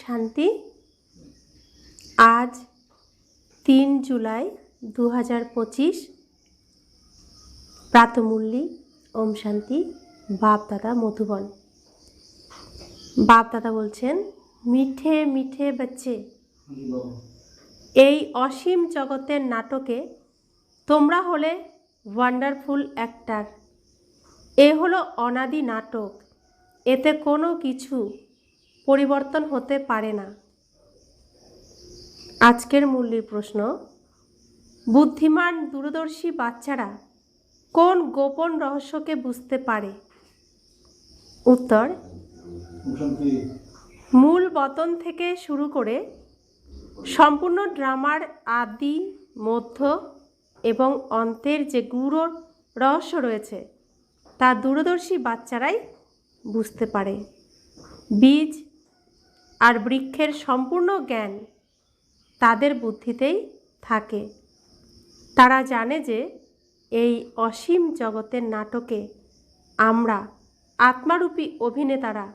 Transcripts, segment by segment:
শান্তি। আজ 3 জুলাই 2025 প্রাতমূল্যি। ওম শান্তি। বাপ দাদা মধুবন। বাপ দাদা বলছেন, মিঠে মিঠে বাচ্চে, এই অসীম জগতের নাটকে তোমরা হলে ওয়ান্ডারফুল অ্যাক্টার। এ হলো অনাদি নাটক, এতে কোনো কিছু পরিবর্তন হতে পারে না। আজকের মূল্যের প্রশ্ন, বুদ্ধিমান দূরদর্শী বাচ্চারা কোন গোপন রহস্যকে বুঝতে পারে? উত্তর, মূল বতন থেকে শুরু করে সম্পূর্ণ ড্রামার আদি, মধ্য এবং অন্তের যে গূঢ় রহস্য রয়েছে তা দূরদর্শী বাচ্চারাই বুঝতে পারে। বীজ আর বৃক্ষের সম্পূর্ণ জ্ঞান তাদের বুদ্ধিতেই থাকে। তারা জানে যে এই অসীম জগতের নাটকে আমরা আত্মারূপী অভিনেতারা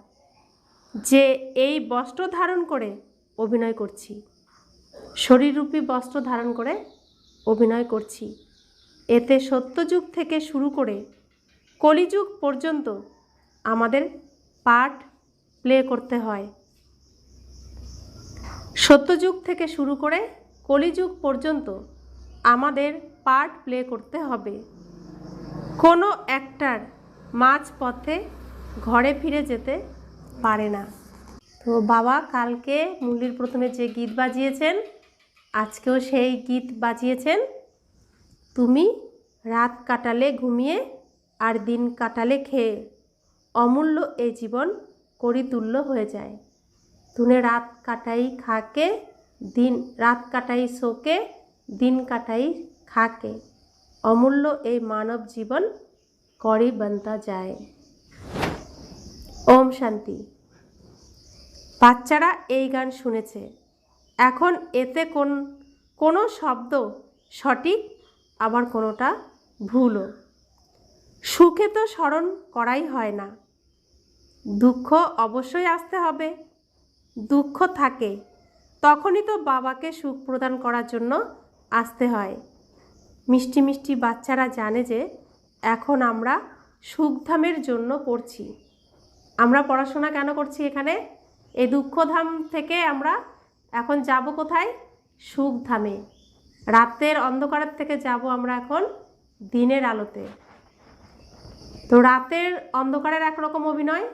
যে এই বস্ত্র ধারণ করে অভিনয় করছি, শরীররূপী বস্ত্র ধারণ করে অভিনয় করছি। এতে সত্যযুগ থেকে শুরু করে কলিযুগ পর্যন্ত আমাদের পার্ট প্লে করতে হয়। সত্যযুগ থেকে শুরু করে কলিযুগ পর্যন্ত আমাদের পার্ট প্লে করতে হবে। কোনো অ্যাক্টার মাঝ পথে ঘরে ফিরে যেতে পারে না। তো বাবা কালকে মুরলির প্রথমে যে গীত বাজিয়েছেন, আজকেও সেই গীত বাজিয়েছেন। তুমি রাত কাটালে ঘুমিয়ে আর দিন কাটালে খেয়ে, অমূল্য এই জীবন করি তুল্য হয়ে যায়। তুনে রাত কাটাই খাকে, দিন রাত কাটাই শোকে, দিন কাটাই খাকে, অমূল্য এই মানব জীবন করি বনতা যায়। ওম শান্তি। বাচ্চারা এই গান শুনেছে। এখন এতে কোনো শব্দ সঠিক, আবার কোনোটা ভুলও। সুখে তো স্মরণ করাই হয় না, দুঃখ অবশ্যই আসতে হবে। দুঃখ থাকে তখনই তো বাবাকে সুখ প্রদান করার জন্য আসতে হয়। মিষ্টি মিষ্টি বাচ্চারা জানে যে এখন আমরা সুখধামের জন্য পড়ছি। আমরা পড়াশোনা কেন করছি? এখানে এই দুঃখধাম থেকে আমরা এখন যাব কোথায়? সুখধামে। রাতের অন্ধকারের থেকে যাব আমরা এখন দিনের আলোতে। তো রাতের অন্ধকারের একরকম অভিনয়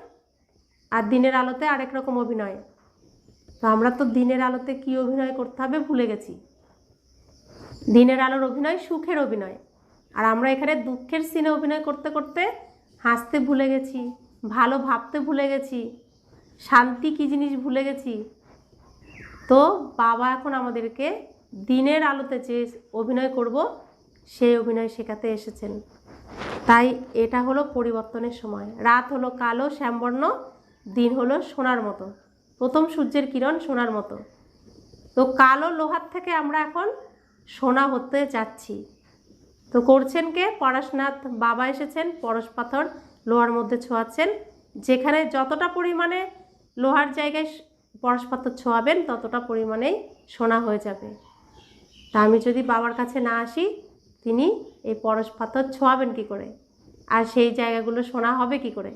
আর দিনের আলোতে আরেক রকম অভিনয়। তো আমরা তো দিনের আলোতে কি অভিনয় করতে হবে ভুলে গেছি। দিনের আলোর অভিনয় সুখের অভিনয়, আর আমরা এখানে দুঃখের সিনে অভিনয় করতে করতে হাসতে ভুলে গেছি, ভালো ভাবতে ভুলে গেছি, শান্তি কী জিনিস ভুলে গেছি। তো বাবা এখন আমাদেরকে দিনের আলোতে যে অভিনয় করব সেই অভিনয় শেখাতে এসেছেন। তাই এটা হলো পরিবর্তনের সময়। রাত হলো কালো শ্যামবর্ণ, দিন হলো সোনার মতো, প্রথম সূর্যের কিরণ সোনার মতো। তো কালো লোহার থেকে আমরা এখন সোনা হতে যাচ্ছি। তো করছেন কে? পরশনাথ বাবা এসেছেন, পরশ পাথর লোহার মধ্যে ছোঁয়াচ্ছেন। যেখানে যতটা পরিমাণে লোহার জায়গায় পরশ পাথর ছোঁয়াবেন ততটা পরিমাণেই সোনা হয়ে যাবে। তা আমি যদি বাবার কাছে না আসি, তিনি এই পরশ পাথর ছোঁয়াবেন কী করে? আর সেই জায়গাগুলো সোনা হবে কি করে?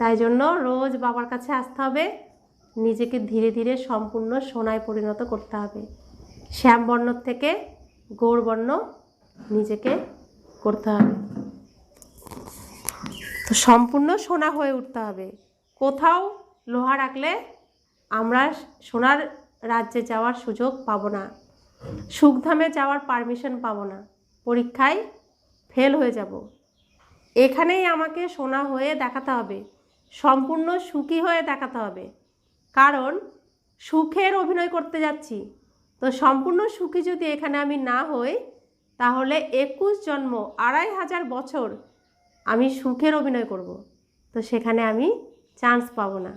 তাই জন্য রোজ বাবার কাছে আসতে হবে, নিজেকে ধীরে ধীরে সম্পূর্ণ সোনায় পরিণত করতে হবে। শ্যামবর্ণ থেকে গৌরবর্ণ নিজেকে করতে হবে। তো সম্পূর্ণ সোনা হয়ে উঠতে হবে। কোথাও লোহা রাখলে আমরা সোনার রাজ্যে যাওয়ার সুযোগ পাবো না, সুখধামে যাওয়ার পারমিশন পাবো না, পরীক্ষায় ফেল হয়ে যাব। এখানেই আমাকে সোনা হয়ে দেখাতে হবে, সম্পূর্ণ সুখী হয়ে দেখাতে হবে। কারণ সুখের অভিনয় করতে যাচ্ছি। তো সম্পূর্ণ সুখী যদি এখানে আমি না হই, তাহলে 21 জন্ম 2500 বছর আমি সুখের অভিনয় করব। তো সেখানে আমি চান্স পাবো না।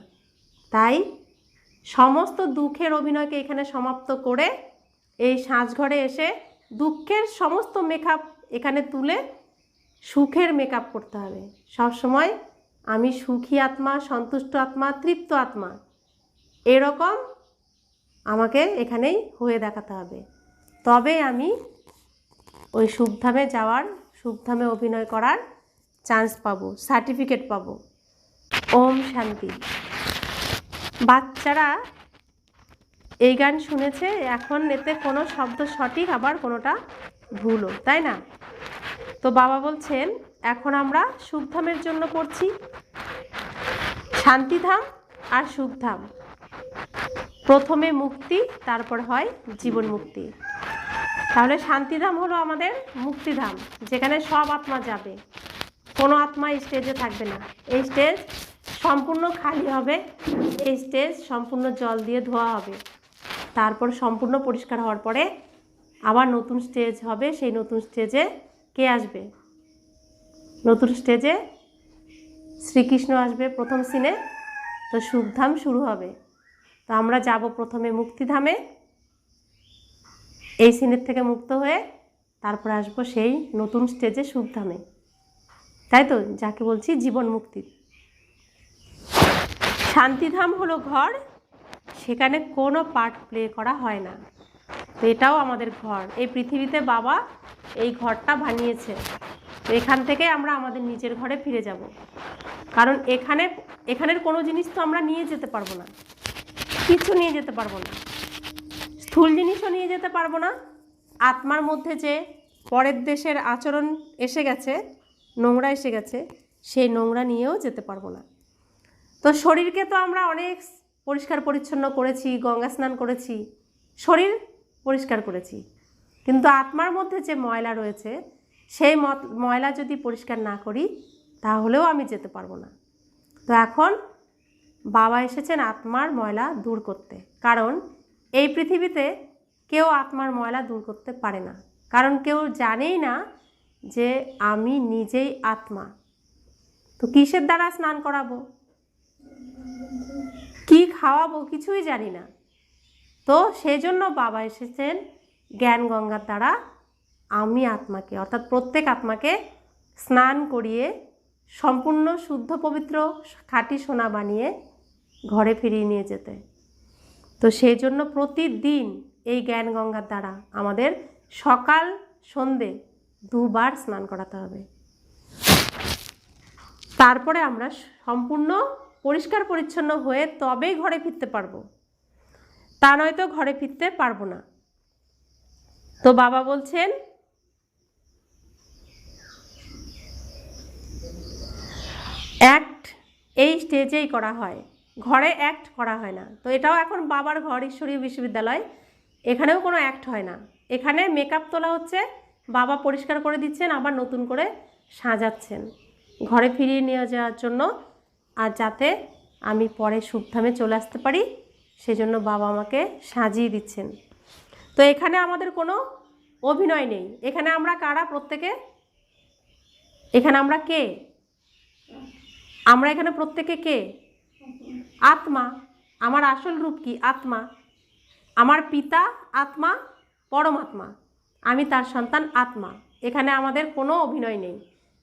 তাই সমস্ত দুঃখের অভিনয়কে এখানে সমাপ্ত করে এই সাজঘরে এসে দুঃখের সমস্ত মেকআপ এখানে তুলে সুখের মেকআপ করতে হবে। সব সময় আমি সুখী আত্মা, সন্তুষ্ট আত্মা, তৃপ্ত আত্মা, এরকম আমাকে এখানেই হয়ে দেখাতে হবে, তবে আমি ওই শুভধামে যাওয়ার, শুভধামে অভিনয় করার চান্স পাবো, সার্টিফিকেট পাবো। ওম শান্তি। বাচ্চারা এই গান শুনেছে, এখন এতে কোনো শব্দ সঠিক আবার কোনোটা ভুলও, তাই না? তো বাবা বলছেন এখন আমরা শুভধামের জন্য পড়ছি, শান্তিধাম আর শুভধাম। প্রথমে মুক্তি, তারপর হয় জীবন মুক্তি। তাহলে শান্তিধাম হলো আমাদের মুক্তিধাম, যেখানে সব আত্মা যাবে, কোনো আত্মা এই স্টেজে থাকবে না। এই স্টেজ সম্পূর্ণ খালি হবে, এই স্টেজ সম্পূর্ণ জল দিয়ে ধোয়া হবে, তারপর সম্পূর্ণ পরিষ্কার হওয়ার পরে আবার নতুন স্টেজ হবে। সেই নতুন স্টেজে কে আসবে? নতুন স্টেজে শ্রীকৃষ্ণ আসবে প্রথম সিনে। তো শুভধাম শুরু হবে। তো আমরা যাব প্রথমে মুক্তিধামে, এই সিনের থেকে মুক্ত হয়ে তারপর আসবো সেই নতুন স্টেজে শুভধামে, তাই তো, যাকে বলছি জীবন মুক্তি। শান্তিধাম হলো ঘর, সেখানে কোনো পার্ট প্লে করা হয় না। তো এটাও আমাদের ঘর, এই পৃথিবীতে বাবা এই ঘরটা বানিয়েছে। তো এখান থেকে আমরা আমাদের নিজের ঘরে ফিরে যাব, কারণ এখানের কোনো জিনিস তো আমরা নিয়ে যেতে পারবো না, কিছু নিয়ে যেতে পারবো না, স্থূল জিনিসও নিয়ে যেতে পারবো না। আত্মার মধ্যে যে পরের দেশের আচরণ এসে গেছে, নোংরা এসে গেছে, সেই নোংরা নিয়েও যেতে পারবো না। তো শরীরকে তো আমরা অনেক পরিষ্কার পরিচ্ছন্ন করেছি, গঙ্গা স্নান করেছি, শরীর পরিষ্কার করেছি, কিন্তু আত্মার মধ্যে যে ময়লা রয়েছে, সেই ময়লা যদি পরিষ্কার না করি তাহলেও আমি যেতে পারবো না। তো এখন বাবা এসেছেন আত্মার ময়লা দূর করতে, কারণ এই পৃথিবীতে কেউ আত্মার ময়লা দূর করতে পারে না, কারণ কেউ জানেই না যে আমি নিজেই আত্মা। তো কিসের দ্বারা স্নান করাবো, কি খাওয়াবো, কিছুই জানি না। তো সেই জন্য বাবা এসেছেন জ্ঞান গঙ্গার দ্বারা আমি আত্মাকে, অর্থাৎ প্রত্যেক আত্মাকে স্নান করিয়ে সম্পূর্ণ শুদ্ধ পবিত্র খাঁটি সোনা বানিয়ে ঘরে ফিরিয়ে নিয়ে যেতে। তো সেই জন্য প্রতিদিন এই জ্ঞান গঙ্গার দ্বারা আমাদের সকাল সন্ধে দুবার স্নান করাতে হবে। তারপরে আমরা সম্পূর্ণ পরিষ্কার পরিচ্ছন্ন হয়ে তবেই ঘরে ফিরতে পারবো, তা নয়তো ঘরে ফিরতে পারবো না। তো বাবা বলছেন অ্যাক্ট এই স্টেজেই করা হয়, ঘরে অ্যাক্ট করা হয় না। তো এটাও এখন বাবার ঘর, ঈশ্বরীয় বিশ্ববিদ্যালয়, এখানেও কোনো অ্যাক্ট হয় না। এখানে মেকআপ তোলা হচ্ছে, বাবা পরিষ্কার করে দিচ্ছেন, আবার নতুন করে সাজাচ্ছেন ঘরে ফিরিয়ে নিয়ে যাওয়ার জন্য, আর যাতে আমি পরে শুভধামে চলে আসতে পারি সেজন্য বাবা আমাকে সাজিয়ে দিচ্ছেন। তো এখানে আমাদের কোনো অভিনয় নেই, এখানে আমরা কারা প্রত্যেকে, এখানে আমরা কে, আমরা এখানে প্রত্যেকে কে? আত্মা। আমার আসল রূপ কি? আত্মা। আমার পিতা আত্মা, পরমাত্মা, আমি তার সন্তান আত্মা। এখানে আমাদের কোনো অভিনয় নেই,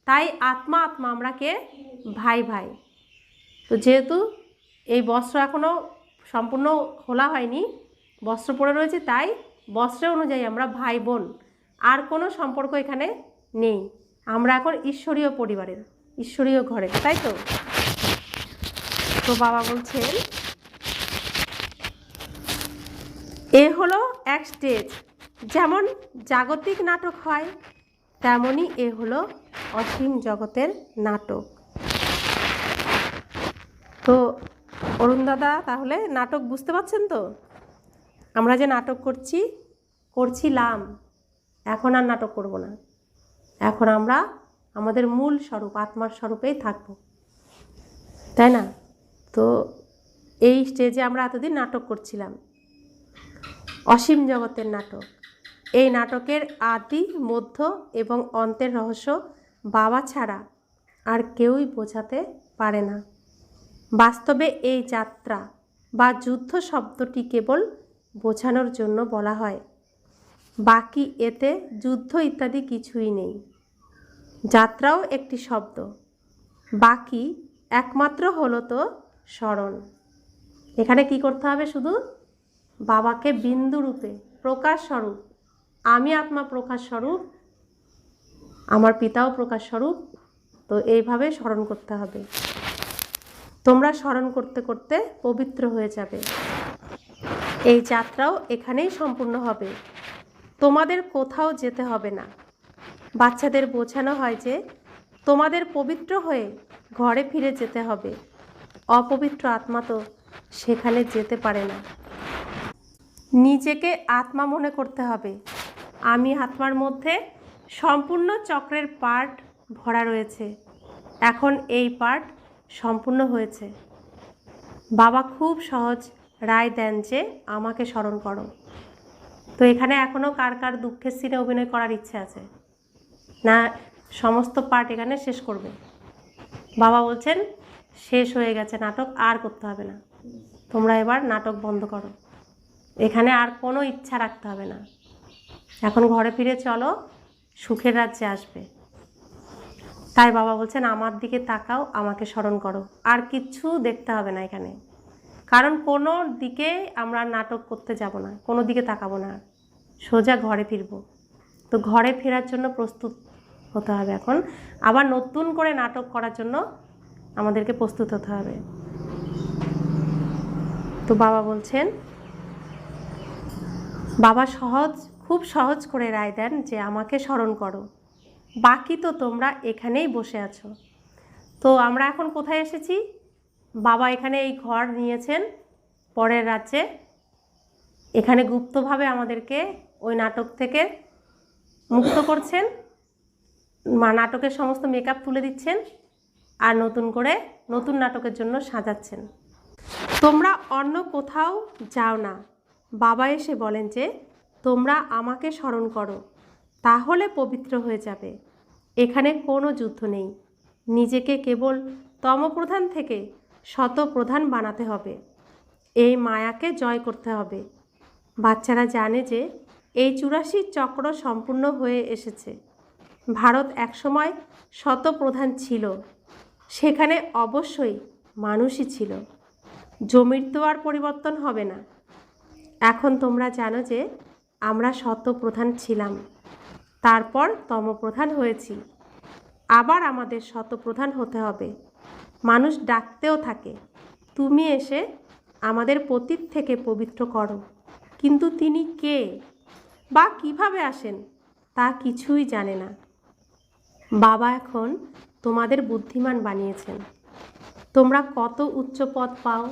তাই আত্মা আত্মা আমরা কে? ভাই ভাই। তো যেহেতু এই বস্ত্র এখনও সম্পূর্ণ খোলা হয়নি, বস্ত্র পরে রয়েছে, তাই বস্ত্র অনুযায়ী আমরা ভাই বোন, আর কোনো সম্পর্ক এখানে নেই। আমরা এখন ঈশ্বরীয় পরিবারের, ঈশ্বরীয় ঘরে, তাই তো। তো বাবা বলছেন এ হলো এক স্টেজ, যেমন জাগতিক নাটক হয় তেমনই এ হলো অসীম জগতের নাটক। তো অরুণ দাদা, তাহলে নাটক বুঝতে পারছেন তো? আমরা যে নাটক করছিলাম, এখন আর নাটক করব না, এখন আমরা আমাদের মূল স্বরূপ আত্মার স্বরূপেই থাকব, তাই না? তো এই স্টেজে আমরা এতদিন নাটক করছিলাম, অসীম জগতের নাটক। এই নাটকের আদি মধ্য এবং অন্তের রহস্য বাবা ছাড়া আর কেউই বোঝাতে পারে না। বাস্তবে এই যাত্রা বা যুদ্ধ শব্দটি কেবল বোঝানোর জন্য বলা হয়, বাকি এতে যুদ্ধ ইত্যাদি কিছুই নেই। যাত্রাও একটি শব্দ, বাকি একমাত্র হলো তো স্মরণ। এখানে কি করতে হবে? শুধু বাবাকে বিন্দু রূপে, প্রকাশ স্বরূপ, আমি আত্মা প্রকাশ স্বরূপ, আমার পিতাও প্রকাশ স্বরূপ, তো এইভাবে স্মরণ করতে হবে। তোমরা স্মরণ করতে করতে পবিত্র হয়ে যাবে। এই যাত্রাও এখানেই সম্পূর্ণ হবে, তোমাদের কোথাও যেতে হবে না। বাচ্চাদের বোঝানো হয় যে তোমাদের পবিত্র হয়ে ঘরে ফিরে যেতে হবে, অপবিত্র আত্মা তো সেখানে যেতে পারে না। নিজেকে আত্মা মনে করতে হবে। আমি আত্মার মধ্যে সম্পূর্ণ চক্রের পার্ট ভরা রয়েছে। এখন এই পার্ট সম্পূর্ণ হয়েছে। বাবা খুব সহজ রায় দেন যে আমাকে স্মরণ করো। তো এখানে এখনও কার কার দুঃখের সিনে অভিনয় করার ইচ্ছে আছে? না সমস্ত পার্ট এখানে শেষ করবে? বাবা বলছেন শেষ হয়ে গেছে নাটক, আর করতে হবে না, তোমরা এবার নাটক বন্ধ করো। এখানে আর কোনো ইচ্ছা রাখতে হবে না, এখন ঘরে ফিরে চলো, সুখের রাজ্যে আসবে। তাই বাবা বলছেন আমার দিকে তাকাও, আমাকে স্মরণ করো, আর কিচ্ছু দেখতে হবে না এখানে। কারণ কোনো দিকে আমরা নাটক করতে যাব না, কোনো দিকে তাকাবো না, সোজা ঘরে ফিরব। তো ঘরে ফেরার জন্য প্রস্তুত হতে হবে। এখন আবার নতুন করে নাটক করার জন্য আমাদেরকে প্রস্তুত হতে হবে। তো বাবা বলছেন, বাবা খুব সহজ করে রায় দেন যে আমাকে স্মরণ করো, বাকি তো তোমরা এখানেই বসে আছো। তো আমরা এখন কোথায় এসেছি? বাবা এখানে এই ঘর নিয়েছেন পরের রাজ্যে। এখানে গুপ্তভাবে আমাদেরকে ওই নাটক থেকে মুক্ত করছেন, নাটকের সমস্ত মেকআপ তুলে দিচ্ছেন, আর নতুন নাটকের জন্য সাজাচ্ছেন। তোমরা অন্য কোথাও যাও না। বাবা এসে বলেন যে তোমরা আমাকে স্মরণ করো, তাহলে পবিত্র হয়ে যাবে। এখানে কোনো যুদ্ধ নেই, নিজেকে কেবল তমপ্রধান থেকে শতপ্রধান বানাতে হবে, এই মায়াকে জয় করতে হবে। বাচ্চারা জানে যে এই 84 চক্র সম্পূর্ণ হয়ে এসেছে। ভারত একসময় শতপ্রধান ছিল, সেখানে অবশ্যই মানুষই ছিল। জমির তো আর পরিবর্তন হবে না। এখন তোমরা জানো যে আমরা শতপ্রধান ছিলাম, তারপর তমপ্রধান হয়েছি, আবার আমাদের শতপ্রধান হতে হবে। মানুষ ডাকতেও থাকে, তুমি এসে আমাদের পতীত থেকে পবিত্র করো, কিন্তু তিনি কে বা কিভাবে আসেন তা কিছুই জানে না। বাবা এখন তোমাদের বুদ্ধিমান বানিয়েছেন। তোমরা কত উচ্চ পদ পাও,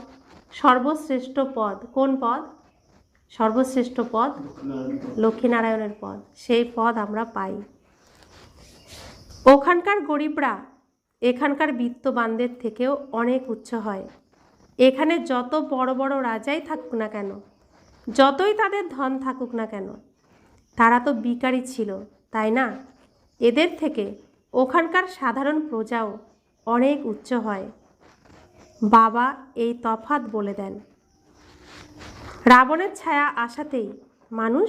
সর্বশ্রেষ্ঠ পদ। কোন পদ? সর্বশ্রেষ্ঠ পদ লক্ষ্মীনারায়ণের পদ, সেই পদ আমরা পাই। ওখানকার গরিবরা এখানকার বিত্তবানদের থেকেও অনেক উচ্চ হয়। এখানে যত বড় বড় রাজাই থাকুক না কেন, যতই তাদের ধন থাকুক না কেন, তারা তো ভিখারি ছিল, তাই না? এদের থেকে ওখানকার সাধারণ প্রজাও অনেক উচ্চ হয়। বাবা এই তফাৎ বলে দেন। রাবণের ছায়া আসাতেই মানুষ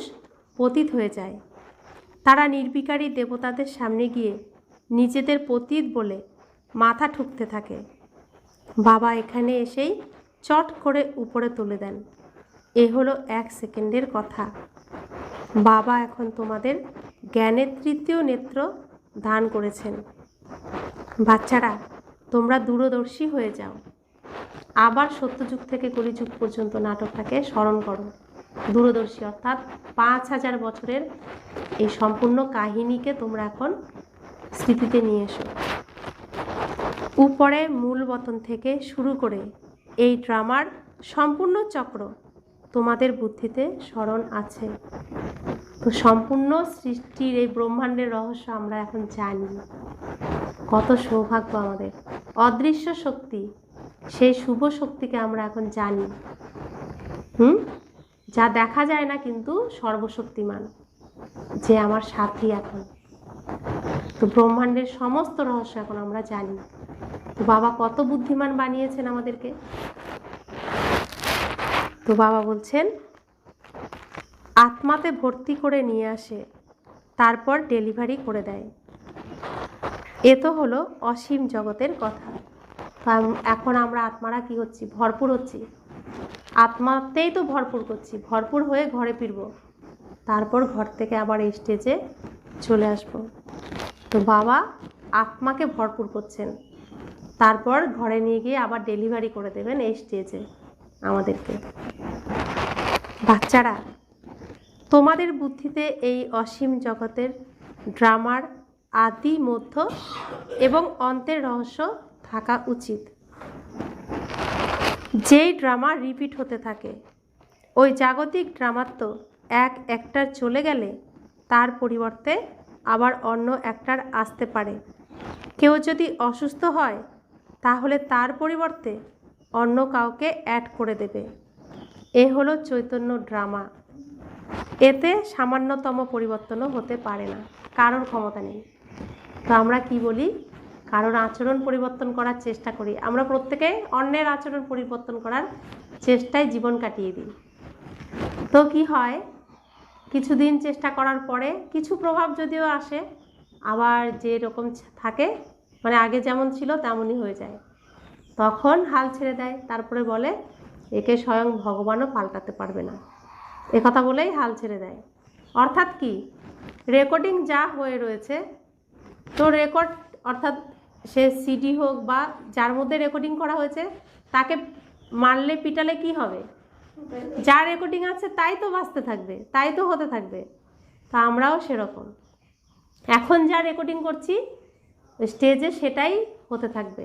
পতিত হয়ে যায়। তারা নির্বিকারী দেবতাদের সামনে গিয়ে নিজেদের পতিত বলে মাথা ঠুকতে থাকে। বাবা এখানে এসেই চট করে উপরে তুলে দেন। এ হলো 1 সেকেন্ডের কথা। বাবা এখন তোমাদের জ্ঞানের 3য় নেত্র দান করেছেন। বাচ্চারা তোমরা দূরদর্শী হয়ে যাও। আবার সত্যযুগ থেকে কলিযুগ পর্যন্ত নাটকটাকে স্মরণ করো। দূরদর্শী অর্থাৎ 5000 বছরের এই সম্পূর্ণ কাহিনীকে তোমরা এখন স্মৃতিতে নিয়ে এসো। উপরে মূল বতন থেকে শুরু করে এই ড্রামার সম্পূর্ণ চক্র তোমাদের বুদ্ধিতে স্মরণ আছে। তো সম্পূর্ণ সৃষ্টির এই ব্রহ্মাণ্ডের রহস্য আমরা এখন জানি। কত সৌভাগ্য আমাদের! অদৃশ্য শক্তি, সেই শুভ শক্তিকে আমরা এখন জানি। যা দেখা যায় না কিন্তু সর্বশক্তিমান, যে আমার সাথী এখন। তো ব্রহ্মাণ্ডের সমস্ত রহস্য এখন আমরা জানি। তো বাবা কত বুদ্ধিমান বানিয়েছেন আমাদেরকে। তো বাবা বলছেন আত্মাতে ভর্তি করে নিয়ে আসে, তারপর ডেলিভারি করে দেয়। এ তো হলো অসীম জগতের কথা। এখন আমরা আত্মারা কি হচ্ছি? ভরপুর হচ্ছি। আত্মাতেই তো ভরপুর করছি, ভরপুর হয়ে ঘরে ফিরব, তারপর ঘর থেকে আবার এই স্টেজে চলে আসব। তো বাবা আত্মাকে ভরপুর করছেন, তারপর ঘরে নিয়ে গিয়ে আবার ডেলিভারি করে দেবেন এই স্টেজে আমাদেরকে। বাচ্চারা, তোমাদের বুদ্ধিতে এই অসীম জগতের ড্রামার আদি, মধ্য এবং অন্তের রহস্য থাকা উচিত। যেই ড্রামা রিপিট হতে থাকে, ওই জাগতিক ড্রামার তো এক অ্যাক্টর চলে গেলে তার পরিবর্তে আবার অন্য অ্যাক্টর আসতে পারে। কেউ যদি অসুস্থ হয় তাহলে তার পরিবর্তে অন্য কাউকে অ্যাড করে দেবে। এ হলো চৈতন্য ড্রামা। এতে সামান্যতম পরিবর্তনও হতে পারে না, কারোর ক্ষমতা নেই। তো আমরা কি বলি? কারোর আচরণ পরিবর্তন করার চেষ্টা করি। আমরা প্রত্যেকে অন্যের আচরণ পরিবর্তন করার চেষ্টায় জীবন কাটিয়ে দিই। তো কি হয়, কিছুদিন চেষ্টা করার পরে কিছু প্রভাব যদিও আসে, আবার যেরকম থাকে মানে আগে যেমন ছিল তেমনই হয়ে যায়। তখন হাল ছেড়ে দেয়, তারপরে বলে একে স্বয়ং ভগবানও পাল্টাতে পারবে না, একথা বলেই হাল ছেড়ে দেয়। অর্থাৎ কি, রেকর্ডিং যা হয়ে রয়েছে, তো রেকর্ড অর্থাৎ সে সিডি হোক বা যার মধ্যে রেকর্ডিং করা হয়েছে, তাকে মারলে পিটালে কি হবে? যা রেকর্ডিং আছে তাই তো বাঁচতে থাকবে, তাই তো হতে থাকবে। তা আমরাও সেরকম, এখন যা রেকর্ডিং করছি স্টেজে সেটাই হতে থাকবে।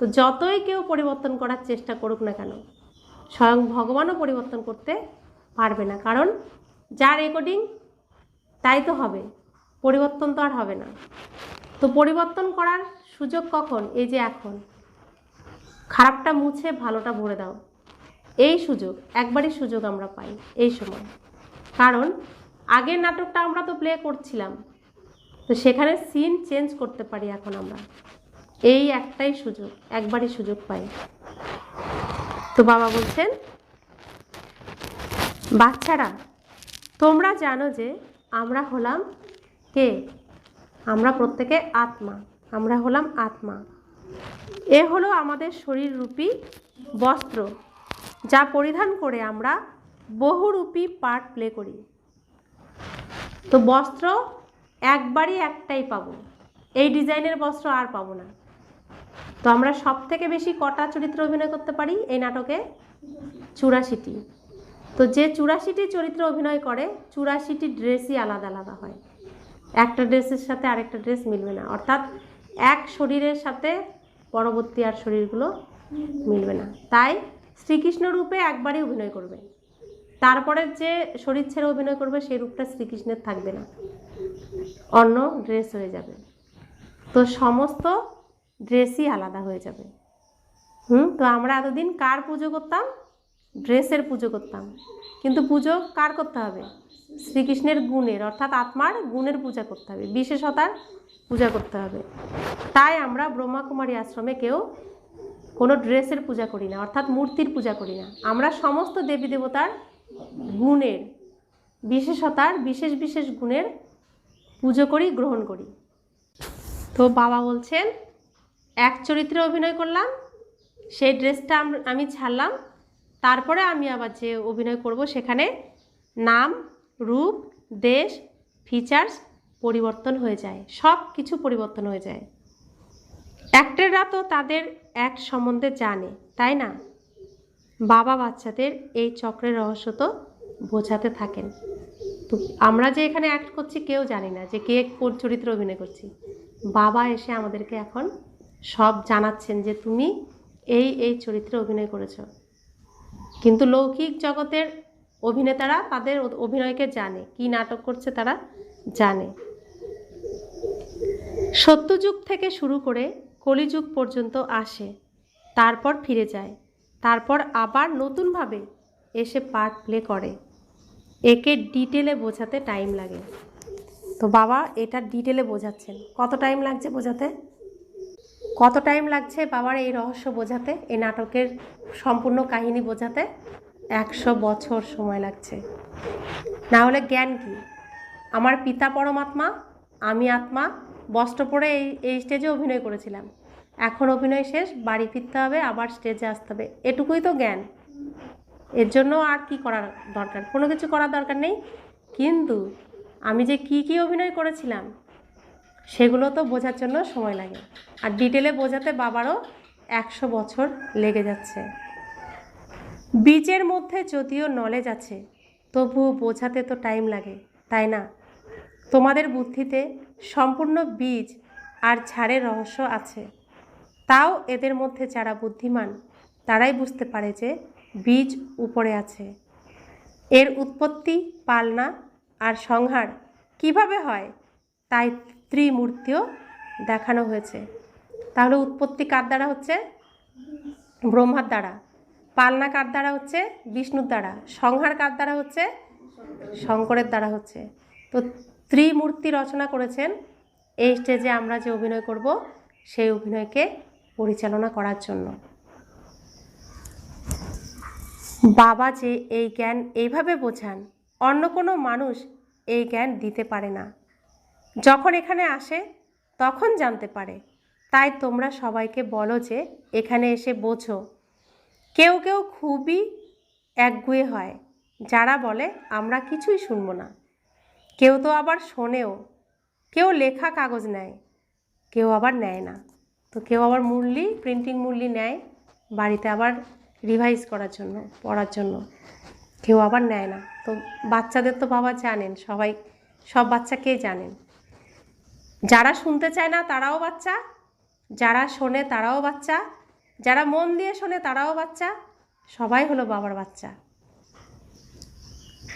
তো যতই কেউ পরিবর্তন করার চেষ্টা করুক না কেন, স্বয়ং ভগবানও পরিবর্তন করতে পারবে না, কারণ যা রেকর্ডিং তাই তো হবে, পরিবর্তন তো আর হবে না। তো পরিবর্তন করার সুযোগ কখন? এই যে এখন, খারাপটা মুছে ভালোটা ভরে দাও, এই সুযোগ, একবারই সুযোগ আমরা পাই এই সময়। কারণ আগের নাটকটা আমরা তো প্লে করছিলাম, তো সেখানে সিন চেঞ্জ করতে পারি এখন আমরা, এই একটাই সুযোগ, একবারই সুযোগ পাই। তো বাবা বলছেন, বাচ্চারা তোমরা জানো যে আমরা হলাম কে? আমরা প্রত্যেকে আত্মা, আমরা হলাম আত্মা। এ হলো আমাদের শরীররূপী বস্ত্র, যা পরিধান করে আমরা বহুরূপী পার্ট প্লে করি। তো বস্ত্র একবারই একটাই পাবো, এই ডিজাইনের বস্ত্র আর পাবো না। তো আমরা সব থেকে বেশি কটা চরিত্র অভিনয় করতে পারি এই নাটকে? 84টি। তো যে 84টি চরিত্র অভিনয় করে, 84টি ড্রেসই আলাদা আলাদা হয়, একটা ড্রেসের সাথে আরেকটা ড্রেস মিলবে না। অর্থাৎ এক শরীরের সাথে পরবর্তী আর শরীরগুলো মিলবে না। তাই শ্রীকৃষ্ণ রূপে একবারই অভিনয় করবে, তারপরে যে শরীর ছেড়ে অভিনয় করবে সেই রূপটা শ্রীকৃষ্ণের থাকবে না, অন্য ড্রেস হয়ে যাবে। তো সমস্ত ড্রেসই আলাদা হয়ে যাবে। তো আমরা এতদিন কার পুজো করতাম? ড্রেসের পুজো করতাম, কিন্তু পুজো কার করতে হবে? শ্রীকৃষ্ণের গুণের, অর্থাৎ আত্মার গুণের পূজা করতে হবে, বিশেষতার পূজা করতে হবে। তাই আমরা ব্রহ্মাকুমারী আশ্রমে কেউ কোনো ড্রেসের পূজা করি না, অর্থাৎ মূর্তির পূজা করি না। আমরা সমস্ত দেবী দেবতার গুণের, বিশেষতার, বিশেষ বিশেষ গুণের পুজো করি, গ্রহণ করি। তো বাবা বলছেন, এক চরিত্রে অভিনয় করলাম, সেই ড্রেসটা আমি ছাড়লাম, তারপরে আমি আবার যে অভিনয় করব সেখানে নাম, রূপ, দেশ, ফিচার্স পরিবর্তন হয়ে যায়, সব কিছু পরিবর্তন হয়ে যায়। অ্যাক্টররা তো তাদের অ্যাক্ট সম্বন্ধে জানে, তাই না? বাবা বাচ্চাদের এই চক্রের রহস্য তো বোঝাতে থাকেন। তো আমরা যে এখানে অ্যাক্ট করছি কেউ জানি না যে কে কোন চরিত্র অভিনয় করছি। বাবা এসে আমাদেরকে এখন সব জানাচ্ছেন যে তুমি এই এই চরিত্রে অভিনয় করেছ। কিন্তু লৌকিক জগতের অভিনেতারা তাদের অভিনয়কে জানে, কি নাটক করছে তারা জানে। সত্যযুগ থেকে শুরু করে কলিযুগ পর্যন্ত আসে, তারপর ফিরে যায়, তারপর আবার নতুনভাবে এসে পার্ট প্লে করে। একে ডিটেলে বোঝাতে টাইম লাগে। তো বাবা এটা ডিটেলে বোঝাচ্ছেন। কত টাইম লাগছে বোঝাতে? কত টাইম লাগছে বাবার এই রহস্য বোঝাতে, এই নাটকের সম্পূর্ণ কাহিনী বোঝাতে? 100 বছর সময় লাগছে। না হলে জ্ঞান কি? আমার পিতা পরমাত্মা, আমি আত্মা, বস্ত্র পরে এই স্টেজে অভিনয় করেছিলাম, এখন অভিনয় শেষ, বাড়ি ফিরতে হবে, আবার স্টেজে আসতে হবে, এটুকুই তো জ্ঞান। এর জন্য আর কি করার দরকার, কোনো কিছু করার দরকার নেই। কিন্তু আমি যে কি কি অভিনয় করেছিলাম সেগুলো তো বোঝার জন্য সময় লাগে, আর ডিটেলে বোঝাতে বাবারও 100 বছর লেগে যাচ্ছে। বীজের মধ্যে যদিও নলেজ আছে, তবুও বোঝাতে তো টাইম লাগে, তাই না? তোমাদের বুদ্ধিতে সম্পূর্ণ বীজ আর ঝাড়ের রহস্য আছে, তাও এদের মধ্যে যারা বুদ্ধিমান তারাই বুঝতে পারে যে বীজ উপরে আছে। এর উৎপত্তি, পালনা আর সংহার কিভাবে হয় তাই ত্রিমূর্তিও দেখানো হয়েছে। তাহলে উৎপত্তি কার দ্বারা হচ্ছে? ব্রহ্মার দ্বারা। পালনা কার দ্বারা হচ্ছে? বিষ্ণুর দ্বারা। সংহার কার দ্বারা হচ্ছে? শঙ্করের দ্বারা হচ্ছে। তো ত্রিমূর্তি রচনা করেছেন এই স্টেজে আমরা যে অভিনয় করব সেই অভিনয়কে পরিচালনা করার জন্য। বাবা যে এই জ্ঞান এইভাবে বোঝান, অন্য কোনো মানুষ এই জ্ঞান দিতে পারে না। যখন এখানে আসে তখন জানতে পারে। তাই তোমরা সবাইকে বলো যে এখানে এসে বোঝো। কেউ কেউ খুবই একগুঁয়ে হয়, যারা বলে আমরা কিছুই শুনবো না। কেউ তো আবার শোনেও, কেউ লেখা কাগজ নেয়, কেউ আবার নেয় না। তো কেউ আবার মুরলি, প্রিন্টিং মুরলি নেয় বাড়িতে আবার রিভাইজ করার জন্য, পড়ার জন্য। কেউ আবার নেয় না। তো বাচ্চাদের তো বাবা জানেন, সব বাচ্চাকেই জানেন। যারা শুনতে চায় না তারাও বাচ্চা, যারা শোনে তারাও বাচ্চা, যারা মন দিয়ে শোনে তারাও বাচ্চা, সবাই হলো বাবার বাচ্চা।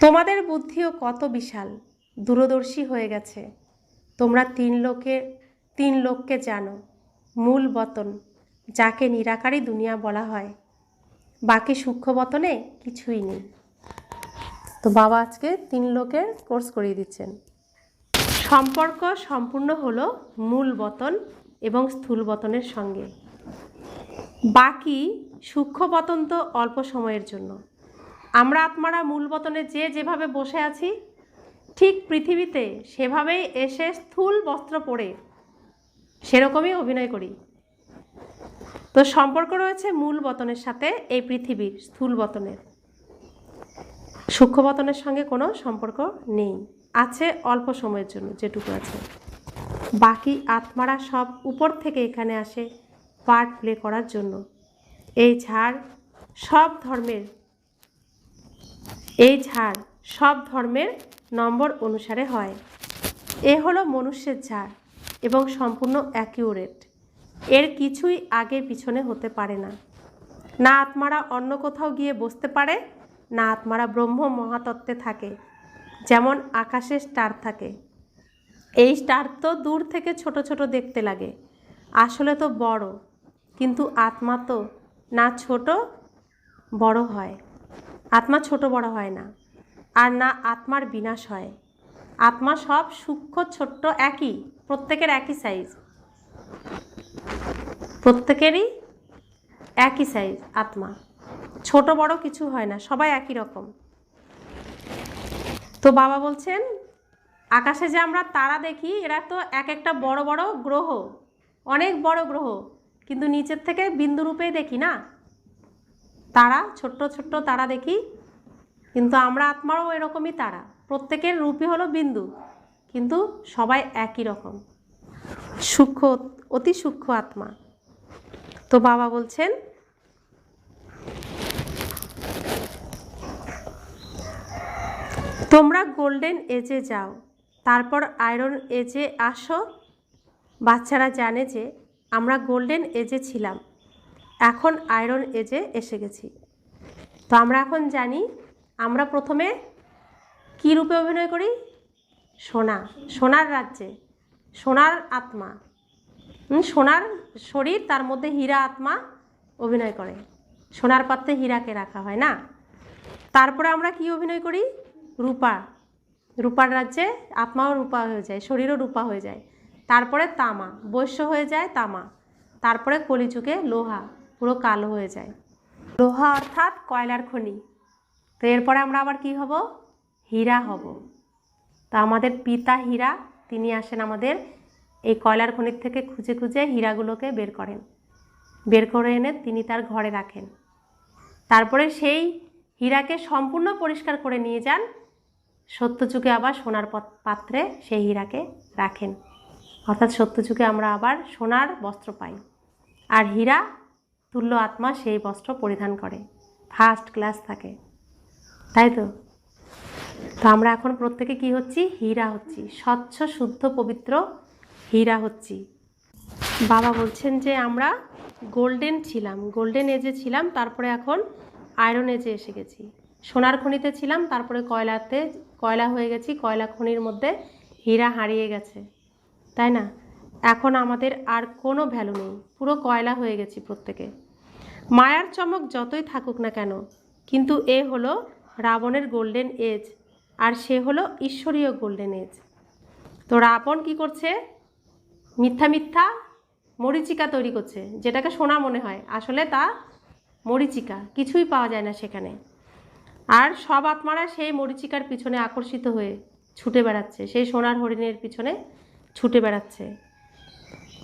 তোমাদের বুদ্ধিও কত বিশাল, দূরদর্শী হয়ে গেছে। তোমরা তিন লোককে জানো। মূল বতন, যাকে নিরাকারী দুনিয়া বলা হয়, বাকি সূক্ষ্ম বতনে কিছুই নেই। তো বাবা আজকে 3 লোকের কোর্স করিয়ে দিচ্ছেন। সম্পর্ক সম্পূর্ণ হলো মূল বতন এবং স্থূল বতনের সঙ্গে। বাকি সূক্ষ্ম বতন তো অল্প সময়ের জন্য। আমরা আত্মারা মূল বতনে যেভাবে বসে আছি, ঠিক পৃথিবীতে সেভাবেই এসে স্থূল বস্ত্র পরে সেরকমই অভিনয় করি। তো সম্পর্ক রয়েছে মূল বতনের সাথে এই পৃথিবীর স্থূল বতনের। সূক্ষ্ম বতনের সঙ্গে কোনো সম্পর্ক নেই, আছে অল্প সময়ের জন্য যেটুকু আছে। বাকি আত্মারা সব উপর থেকে এখানে আসে পার্ট প্লে করার জন্য। এই ঝাড় সব ধর্মের নম্বর অনুসারে হয়। এ হলো মনুষ্যের ঝাড় এবং সম্পূর্ণ অ্যাকিউরেট। এর কিছুই আগে পিছনে হতে পারে না। না আত্মারা অন্য কোথাও গিয়ে বসতে পারে, না আত্মারা ব্রহ্ম মহাতত্ত্বে থাকে। যেমন আকাশে স্টার থাকে, এই স্টার তো দূর থেকে ছোট ছোট দেখতে লাগে, আসলে তো বড়। কিন্তু আত্মা তো না ছোট বড় হয়, আত্মা ছোট বড় হয় না, আর না আত্মার বিনাশ হয়। আত্মা সব সূক্ষ্ম ছোট্ট একই, প্রত্যেকের একই সাইজ, প্রত্যেকেরই একই সাইজ। আত্মা ছোট বড় কিছু হয় না, সবাই একই রকম। তো বাবা বলছেন আকাশে যে আমরা তারা দেখি, এরা তো এক একটা বড় বড় গ্রহ, অনেক বড় গ্রহ, কিন্তু নিচের থেকে বিন্দু রূপেই দেখি না তারা, ছোট্ট ছোট্ট তারা দেখি। কিন্তু আমরা আত্মারও এরকমই তারা, প্রত্যেকের রূপই হলো বিন্দু, কিন্তু সবাই একই রকম, সূক্ষ্ম, অতি সূক্ষ্ম আত্মা। তো বাবা বলছেন তোমরা গোল্ডেন এজে যাও, তারপর আয়রন এজে আসো। বাচ্চারা জানে যে আমরা গোল্ডেন এজে ছিলাম, এখন আয়রন এজে এসে গেছি। তো আমরা এখন জানি আমরা প্রথমে কী রূপে অভিনয় করি? সোনার রাজ্যে, সোনার আত্মা, সোনার শরীর, তার মধ্যে হীরা আত্মা অভিনয় করে। সোনার পাত্রে হীরাকে রাখা হয় না। তারপরে আমরা কি অভিনয় করি? রূপার রাজ্যে আত্মাও রূপা হয়ে যায়, শরীরও রূপা হয়ে যায়। তারপরে তামা, বৈশ্য হয়ে যায় তামা। তারপরে কলিযুগে লোহা, পুরো কালো হয়ে যায়। লোহা অর্থাৎ কয়লার খনি। তো এরপরে আমরা আবার কি হব? হীরা হব। তা আমাদের পিতা হীরা, তিনি আসেন আমাদের এই কয়লার খনির থেকে খুঁজে খুঁজে হীরাগুলোকে বের করেন, বের করে এনে তিনি তার ঘরে রাখেন। তারপরে সেই হীরাকে সম্পূর্ণ পরিষ্কার করে নিয়ে যান, সত্যযুগে আবার সোনার পাত্রে সেই হীরাকে রাখেন। অর্থাৎ সত্যযুগে আমরা আবার সোনার বস্ত্র পাই, আর হীরা তুল্য আত্মা সেই বস্ত্র পরিধান করে, ফার্স্ট ক্লাস থাকে, তাই তো। তো আমরা এখন প্রত্যেকে কি হচ্ছি? হীরা হচ্ছি, স্বচ্ছ শুদ্ধ পবিত্র হীরা হচ্ছি। বাবা বলছেন যে আমরা গোল্ডেন ছিলাম, গোল্ডেন এজে ছিলাম, তারপরে এখন আয়রন এজে এসে গেছি। সোনার খনিতে ছিলাম, তারপরে কয়লা হয়ে গেছি, কয়লা খনির মধ্যে হীরা হারিয়ে গেছে, তাই না? এখন আমাদের আর কোনো ভ্যালু নেই, পুরো কয়লা হয়ে গেছি প্রত্যেকে। মায়ার চমক যতই থাকুক না কেন, কিন্তু এ হলো রাবণের গোল্ডেন এজ, আর সে হলো ঈশ্বরীয় গোল্ডেন এজ। তো রাবণ কি করছে? মিথ্যা মিথ্যা মরীচিকা তৈরি করছে, যেটাকে সোনা মনে হয়, আসলে তা মরীচিকা, কিছুই পাওয়া যায় না সেখানে। আর সব আত্মারা সেই মরীচিকার পিছনে আকর্ষিত হয়ে ছুটে বেড়াচ্ছে, সেই সোনার হরিণের পিছনে ছুটে বেড়াচ্ছে।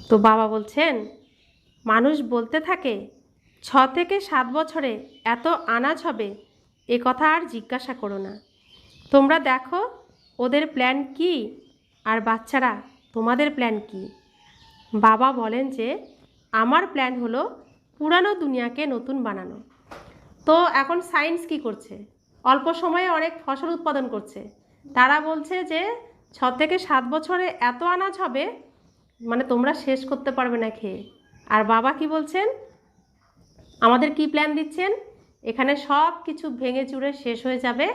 তো বাবা বলছেন, মানুষ বলতে থাকে 6 থেকে 7 বছরে এত আনাজ হবে, এ কথা আর জিজ্ঞাসা করো না। তোমরা দেখো ওদের প্ল্যান কি, আর বাচ্চারা তোমাদের প্ল্যান কি? বাবা বলেন যে আমার প্ল্যান হলো পুরানো দুনিয়াকে নতুন বানানো। তো এখন সায়েন্স কি করছে? অল্প সময়ে অনেক ফসল উৎপাদন করছে। তারা বলছে যে 6 থেকে 7 বছরে এত আনাজ হবে, মানে তোমরা শেষ করতে পারবে না খেয়ে। আর বাবা কি বলছেন? আমাদের কি প্ল্যান দিচ্ছেন? এখানে সব কিছু ভেঙে চুরে শেষ হয়ে যাবে,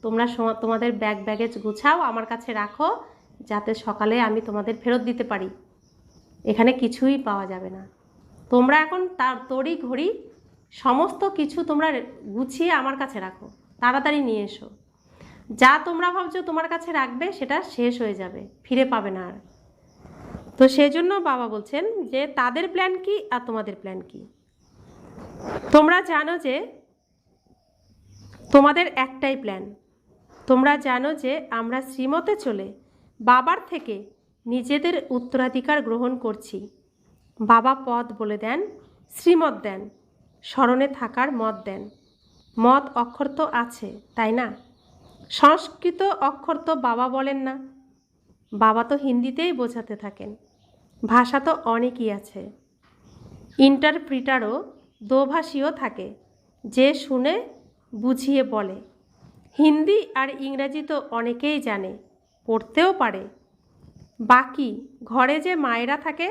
তোমরা তোমাদের ব্যাগেজ গুছাও, আমার কাছে রাখো, যাতে সকালে আমি তোমাদের ফেরত দিতে পারি। এখানে কিছুই পাওয়া যাবে না। তোমরা এখন তড়ি ঘড়ি সমস্ত কিছু তোমরা গুছিয়ে আমার কাছে রাখো, তাড়াতাড়ি নিয়ে এসো। যা তোমরা ভাবছো তোমার কাছে রাখবে সেটা শেষ হয়ে যাবে, ফিরে পাবে না আর। তো সেই জন্য বাবা বলছেন যে তাদের প্ল্যান কি আর তোমাদের প্ল্যান কি। তোমরা জানো যে তোমাদের একটাই প্ল্যান। তোমরা জানো যে আমরা শ্রীমতে চলে বাবার থেকে নিজেদের উত্তরাধিকার গ্রহণ করছি। বাবা পথ বলে দেন, শ্রীমত দেন, স্মরণে থাকার মত দেন। মত অক্ষর তো আছে, তাই না? সংস্কৃত অক্ষর তো বাবা বলেন না, বাবা তো হিন্দিতেই বোঝাতে থাকেন। ভাষা তো অনেকই আছে, ইন্টারপ্রিটারও দোভাষীও থাকে, যে শুনে বুঝিয়ে বলে। হিন্দি আর ইংরাজি তো অনেকেই জানে, পড়তেও পারে। বাকি ঘরে যে মায়েরা থাকে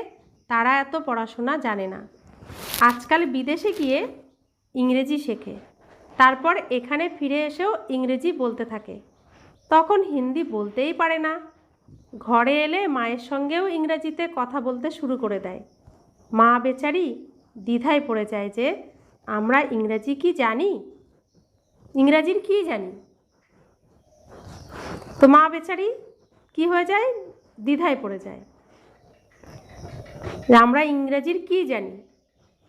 তারা এত পড়াশোনা জানে না। আজকাল বিদেশে গিয়ে ইংরেজি শেখে, তারপর এখানে ফিরে এসেও ইংরেজি বলতে থাকে, তখন হিন্দি বলতেই পারে না। ঘরে এলে মায়ের সঙ্গেও ইংরেজিতে কথা বলতে শুরু করে দেয়। মা বেচারি দ্বিধায় পড়ে যায় যে আমরা ইংরেজি কি জানি, ইংরাজির কি জানি। তো মা বেচারি কি হয়ে যায়? দ্বিধায় পড়ে যায় যে আমরা ইংরেজির কি জানি।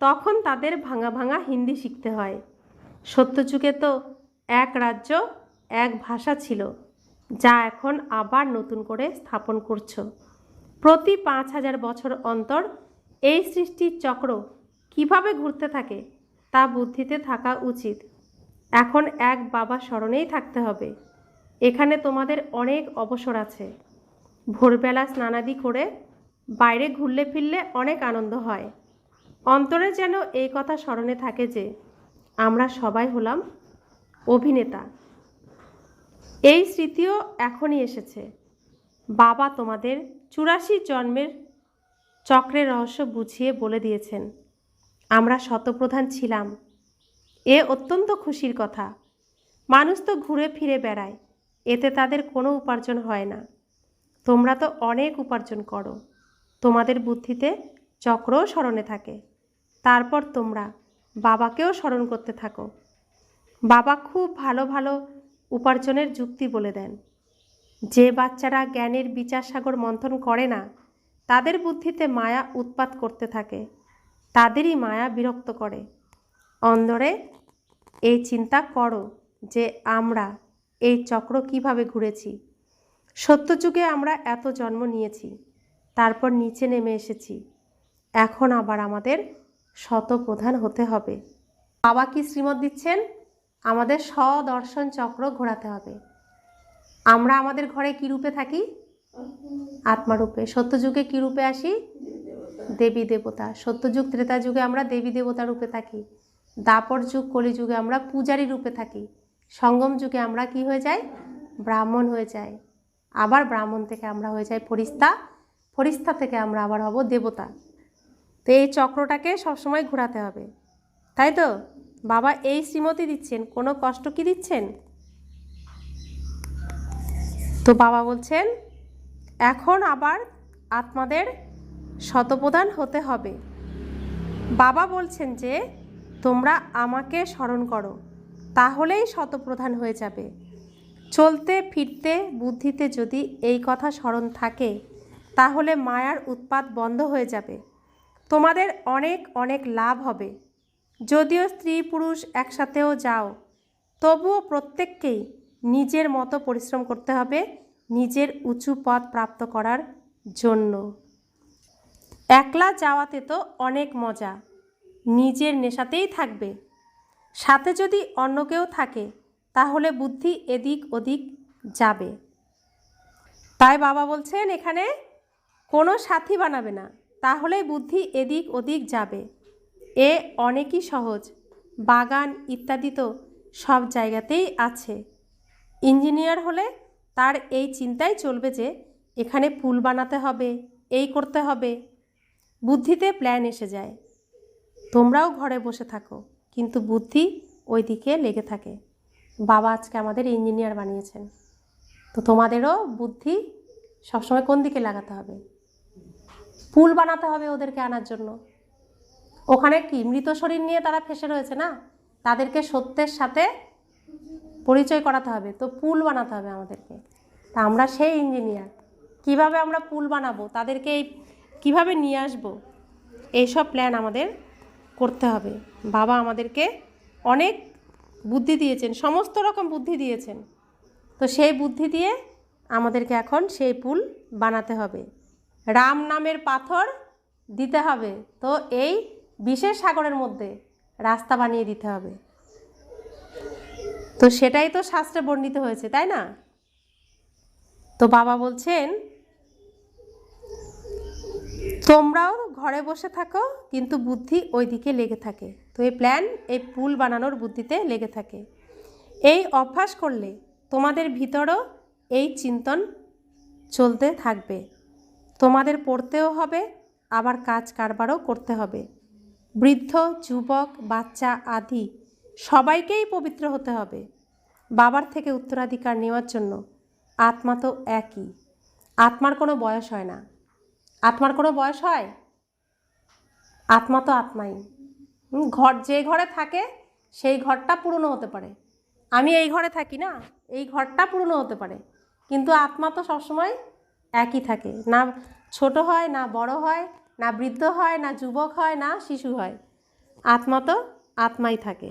তখন তাদের ভাঙা ভাঙা হিন্দি শিখতে হয়। সত্যযুগে তো এক রাজ্য এক ভাষা ছিল, যা এখন আবার নতুন করে স্থাপন করছো। প্রতি 5000 বছর অন্তর এই সৃষ্টির চক্র কিভাবে ঘুরতে থাকে তা বুদ্ধিতে থাকা উচিত। এখন এক বাবা স্মরণেই থাকতে হবে। এখানে তোমাদের অনেক অবসর আছে। ভোরবেলা স্নানাদি করে বাইরে ঘুরলে ফিরলে অনেক আনন্দ হয়। অন্তরে যেন এই কথা স্মরণে থাকে যে আমরা সবাই হলাম অভিনেতা। এই স্মৃতিও এখনই এসেছে। বাবা তোমাদের 84 জন্মের চক্রের রহস্য বুঝিয়ে বলে দিয়েছেন। আমরা শতপ্রধান ছিলাম, এ অত্যন্ত খুশির কথা। মানুষ তো ঘুরে ফিরে বেড়ায়, এতে তাদের কোনো উপার্জন হয় না। তোমরা তো অনেক উপার্জন করো, তোমাদের বুদ্ধিতে চক্রও স্মরণে থাকে। তারপর তোমরা বাবাকেও স্মরণ করতে থাকো। বাবা খুব ভালো ভালো উপার্জনের যুক্তি বলে দেন। যে বাচ্চারা জ্ঞানের বিচার সাগর মন্থন করে না, তাদের বুদ্ধিতে মায়া উৎপাত করতে থাকে, তাদেরই মায়া বিরক্ত করে। অন্দরে এই চিন্তা করো যে আমরা এই চক্র কিভাবে ঘুরেছি। সত্যযুগে আমরা এত জন্ম নিয়েছি, তারপর নিচে নেমে এসেছি, এখন আবার আমাদের শতপ্রধান হতে হবে। বাবা কি শ্রীমত দিচ্ছেন? আমাদের স্বদর্শন চক্র ঘোরাতে হবে। আমরা আমাদের ঘরে কী রূপে থাকি? আত্মারূপে। সত্যযুগে কী রূপে আসি? দেবী দেবতা। সত্যযুগ ত্রেতা যুগে আমরা দেবী দেবতা রূপে থাকি। দাপর যুগ কলিযুগে আমরা পূজারী রূপে থাকি। সঙ্গম যুগে আমরা কি হয়ে যাই? ব্রাহ্মণ হয়ে যাই। আবার ব্রাহ্মণ থেকে আমরা হয়ে যাই ফরিস্তা। ফরিস্তা থেকে আমরা আবার হব দেবতা। তো এই চক্রটাকে সবসময় ঘোরাতে হবে, তাই তো? বাবা এই শ্রীমতি দিচ্ছেন, কোনো কষ্ট কি দিচ্ছেন? তো বাবা বলছেন এখন আবার আত্মাদের শতপ্রধান হতে হবে। বাবা বলছেন যে তোমরা আমাকে স্মরণ করো, তাহলেই শতপ্রধান হয়ে যাবে। চলতে ফিরতে বুদ্ধিতে যদি এই কথা স্মরণ থাকে, তাহলে মায়ার উৎপাত বন্ধ হয়ে যাবে। তোমাদের অনেক অনেক লাভ হবে। যদিও স্ত্রী পুরুষ একসাথেও যাও, তবুও প্রত্যেককেই নিজের মতো পরিশ্রম করতে হবে নিজের উঁচু পদ প্রাপ্ত করার জন্য। একলা যাওয়াতে তো অনেক মজা, নিজের নেশাতেই থাকবে। সাথে যদি অন্য কেউ থাকে, তাহলে বুদ্ধি এদিক ওদিক যাবে। তাই বাবা বলছেন এখানে কোনো সাথী বানাবে না, তাহলেই বুদ্ধি এদিক ওদিক যাবে। এ অনেকই সহজ। বাগান ইত্যাদি তো সব জায়গাতেই আছে। ইঞ্জিনিয়ার হলে তার এই চিন্তাই চলবে যে এখানে পুল বানাতে হবে, এই করতে হবে। বুদ্ধিতে প্ল্যান এসে যায়। তোমরাও ঘরে বসে থাকো, কিন্তু বুদ্ধি ওই দিকে লেগে থাকে। বাবা আজকে আমাদের ইঞ্জিনিয়ার বানিয়েছেন, তো তোমাদেরও বুদ্ধি সবসময় কোন দিকে লাগাতে হবে? পুল বানাতে হবে ওদেরকে আনার জন্য। ওখানে কি মৃত শরীর নিয়ে তারা ফেসে রয়েছে না, তাদেরকে সত্যের সাথে পরিচয় করাতে হবে। তো পুল বানাতে হবে আমাদেরকে। তা আমরা সেই ইঞ্জিনিয়ার। কিভাবে আমরা পুল বানাবো, তাদেরকে কিভাবে নিয়ে আসবো, এইসব প্ল্যান আমাদের করতে হবে। বাবা আমাদেরকে অনেক বুদ্ধি দিয়েছেন, সমস্ত রকম বুদ্ধি দিয়েছেন। তো সেই বুদ্ধি দিয়ে আমাদেরকে এখন সেই পুল বানাতে হবে। রাম নামের পাথর দিতে হবে, তো এই বিশেষ সাগরের মধ্যে রাস্তা বানিয়ে দিতে হবে। তো সেটাই তো শাস্ত্রে বর্ণিত হয়েছে, তাই না? তো বাবা বলছেন তোমরাও ঘরে বসে থাকো, কিন্তু বুদ্ধি ওই দিকে লেগে থাকে। তো এই প্ল্যান, এই পুল বানানোর বুদ্ধিতে লেগে থাকে। এই অভ্যাস করলে তোমাদের ভিতরও এই চিন্তন চলতে থাকবে। তোমাদের পড়তেও হবে, আবার কাজ কারবারও করতে হবে। বৃদ্ধ যুবক বাচ্চা আদি সবাইকেই পবিত্র হতে হবে। বাবার থেকে উত্তরাধিকার নেওয়ার জন্য আত্মা তো একই। আত্মার কোনো বয়স হয় না। আত্মার কোনো বয়স হয়? আত্মা তো আত্মাই। ঘর যে ঘরে থাকে সেই ঘরটা পুরনো হতে পারে। আমি এই ঘরে থাকি না, এই ঘরটা পুরনো হতে পারে, কিন্তু আত্মা তো সবসময় একই থাকে। না ছোট হয়, না বড় হয়, না বৃদ্ধ হয়, না যুবক হয়, না শিশু হয়। আত্মা তো আত্মাই থাকে।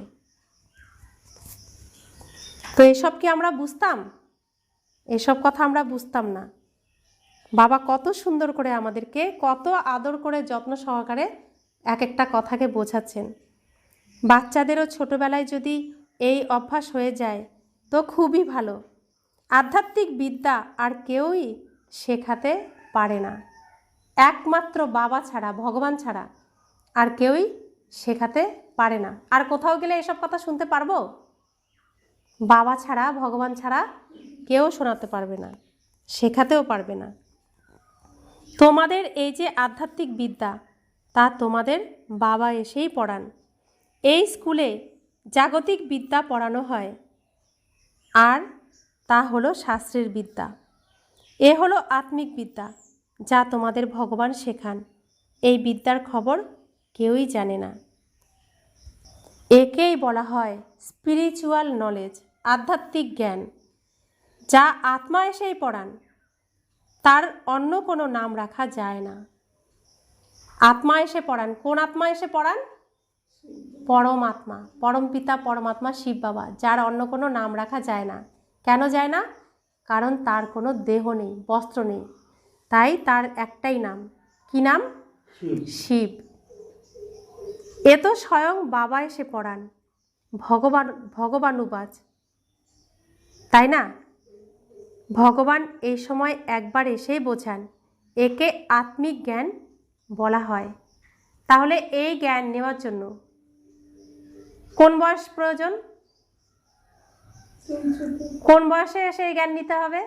তো এসব কি আমরা বুঝতাম? এসব কথা আমরা বুঝতাম না। বাবা কত সুন্দর করে আমাদেরকে, কত আদর করে যত্ন সহকারে এক একটা কথাকে বোঝাচ্ছেন। বাচ্চাদেরও ছোটোবেলায় যদি এই অভ্যাস হয়ে যায় তো খুবই ভালো। আধ্যাত্মিক বিদ্যা আর কেউই শেখাতে পারে না। একমাত্র বাবা ছাড়া, ভগবান ছাড়া আর কেউই শেখাতে পারে না। আর কোথাও গেলে এসব কথা শুনতে পারবো? বাবা ছাড়া, ভগবান ছাড়া কেউ শোনাতে পারবে না, শেখাতেও পারবে না। তোমাদের এই যে আধ্যাত্মিক বিদ্যা, তা তোমাদের বাবা এসেই পড়ান। এই স্কুলে জাগতিক বিদ্যা পড়ানো হয়, আর তা হলো শাস্ত্রের বিদ্যা। এ হলো আত্মিক বিদ্যা, যা তোমাদের ভগবান শেখান। এই বিদ্যার খবর কেউই জানে না। একেই বলা হয় স্পিরিচুয়াল নলেজ, আধ্যাত্মিক জ্ঞান, যা আত্মা এসেই পড়ান। তার অন্য কোনো নাম রাখা যায় না। আত্মা এসে পড়ান। কোন আত্মা এসে পড়ান? পরমাত্মা, পরমপিতা পরমাত্মা শিব বাবা, যার অন্য কোনো নাম রাখা যায় না। কেন যায় না? কারণ তার কোনো দেহ নেই, বস্ত্র নেই, তাই তার একটাই নাম। কি নাম? শিব। এ তো স্বয়ং বাবা এসে পড়ান। ভগবানুবাজ, তাই না? ভগবান এই সময় একবার এসেই বোঝান, একে আত্মিক জ্ঞান বলা হয়। তাহলে এই জ্ঞান নেওয়ার জন্য কোন বয়স প্রয়োজন? কোন বয়সে এসে এই জ্ঞান নিতে হবে?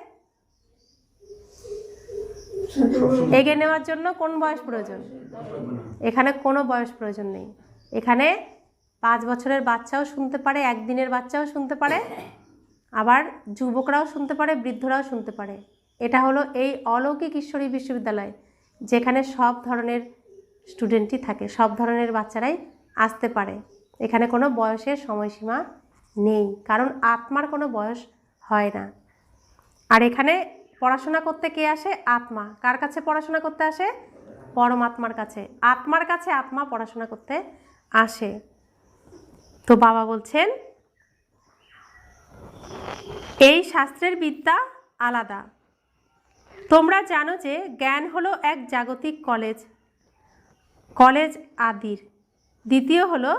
এই জ্ঞান নেওয়ার জন্য কোন বয়স প্রয়োজন? এখানে কোনো বয়স প্রয়োজন নেই। এখানে 5 বছরের বাচ্চাও শুনতে পারে, 1 দিনের বাচ্চাও শুনতে পারে, আবার যুবকরাও শুনতে পারে, বৃদ্ধরাও শুনতে পারে। এটা হলো এই অলৌকিক ঈশ্বরী বিশ্ববিদ্যালয়, যেখানে সব ধরনের স্টুডেন্টই থাকে, সব ধরনের বাচ্চারাই আসতে পারে। এখানে কোনো বয়সের সময়সীমা নেই, কারণ আত্মার কোনো বয়স হয় না। আর এখানে পড়াশোনা করতে কে আসে? আত্মা। কার কাছে পড়াশোনা করতে আসে? পরমাত্মার কাছে। আত্মার কাছে আত্মা পড়াশোনা করতে আসে। তো বাবা বলছেন, এই শাস্ত্রের বিদ্যা আলাদা। তোমরা জানো যে জ্ঞান হলো এক জাগতিক কলেজ আদির। দ্বিতীয় হলো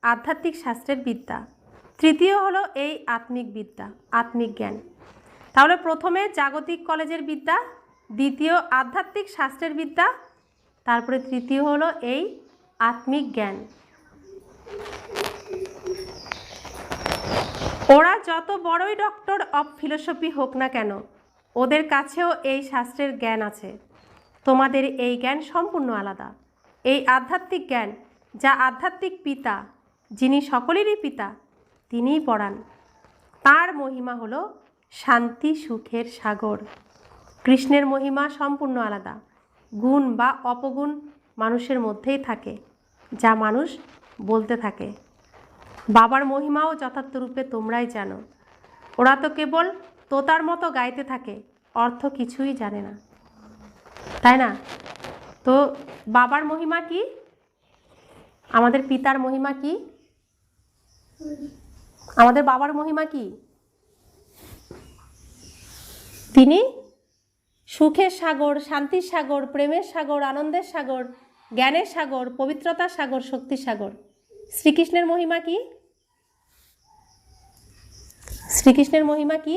আধ্যাত্মিক শাস্ত্রের বিদ্যা। তৃতীয় হলো এই আত্মিক বিদ্যা, আত্মিক জ্ঞান। তাহলে প্রথমে জাগতিক কলেজের বিদ্যা, দ্বিতীয় আধ্যাত্মিক শাস্ত্রের বিদ্যা, তারপরে তৃতীয় হলো এই আত্মিক জ্ঞান। ওরা যত বড়ই ডক্টর অফ ফিলোসফি হোক না কেন, ওদের কাছেও এই শাস্ত্রের জ্ঞান আছে। তোমাদের এই জ্ঞান সম্পূর্ণ আলাদা। এই আধ্যাত্মিক জ্ঞান, যা আধ্যাত্মিক পিতা, যিনি সকলেরই পিতা, তিনিই পড়ান। তার মহিমা হলো শান্তি সুখের সাগর। কৃষ্ণের মহিমা সম্পূর্ণ আলাদা। গুণ বা অপগুণ মানুষের মধ্যেই থাকে, যা মানুষ বলতে থাকে। বাবার মহিমাও যথার্থ রূপে তোমরাই জানো। ওরা তো কেবল তোতার মতো গাইতে থাকে, অর্থ কিছুই জানে না, তাই না? তো বাবার মহিমা কি? আমাদের পিতার মহিমা কি? আমাদের বাবার মহিমা কি? তিনি সুখের সাগর, শান্তির সাগর, প্রেমের সাগর, আনন্দের সাগর, জ্ঞানের সাগর, পবিত্রতার সাগর, শক্তির সাগর। শ্রীকৃষ্ণের মহিমা কি? শ্রীকৃষ্ণের মহিমা কি?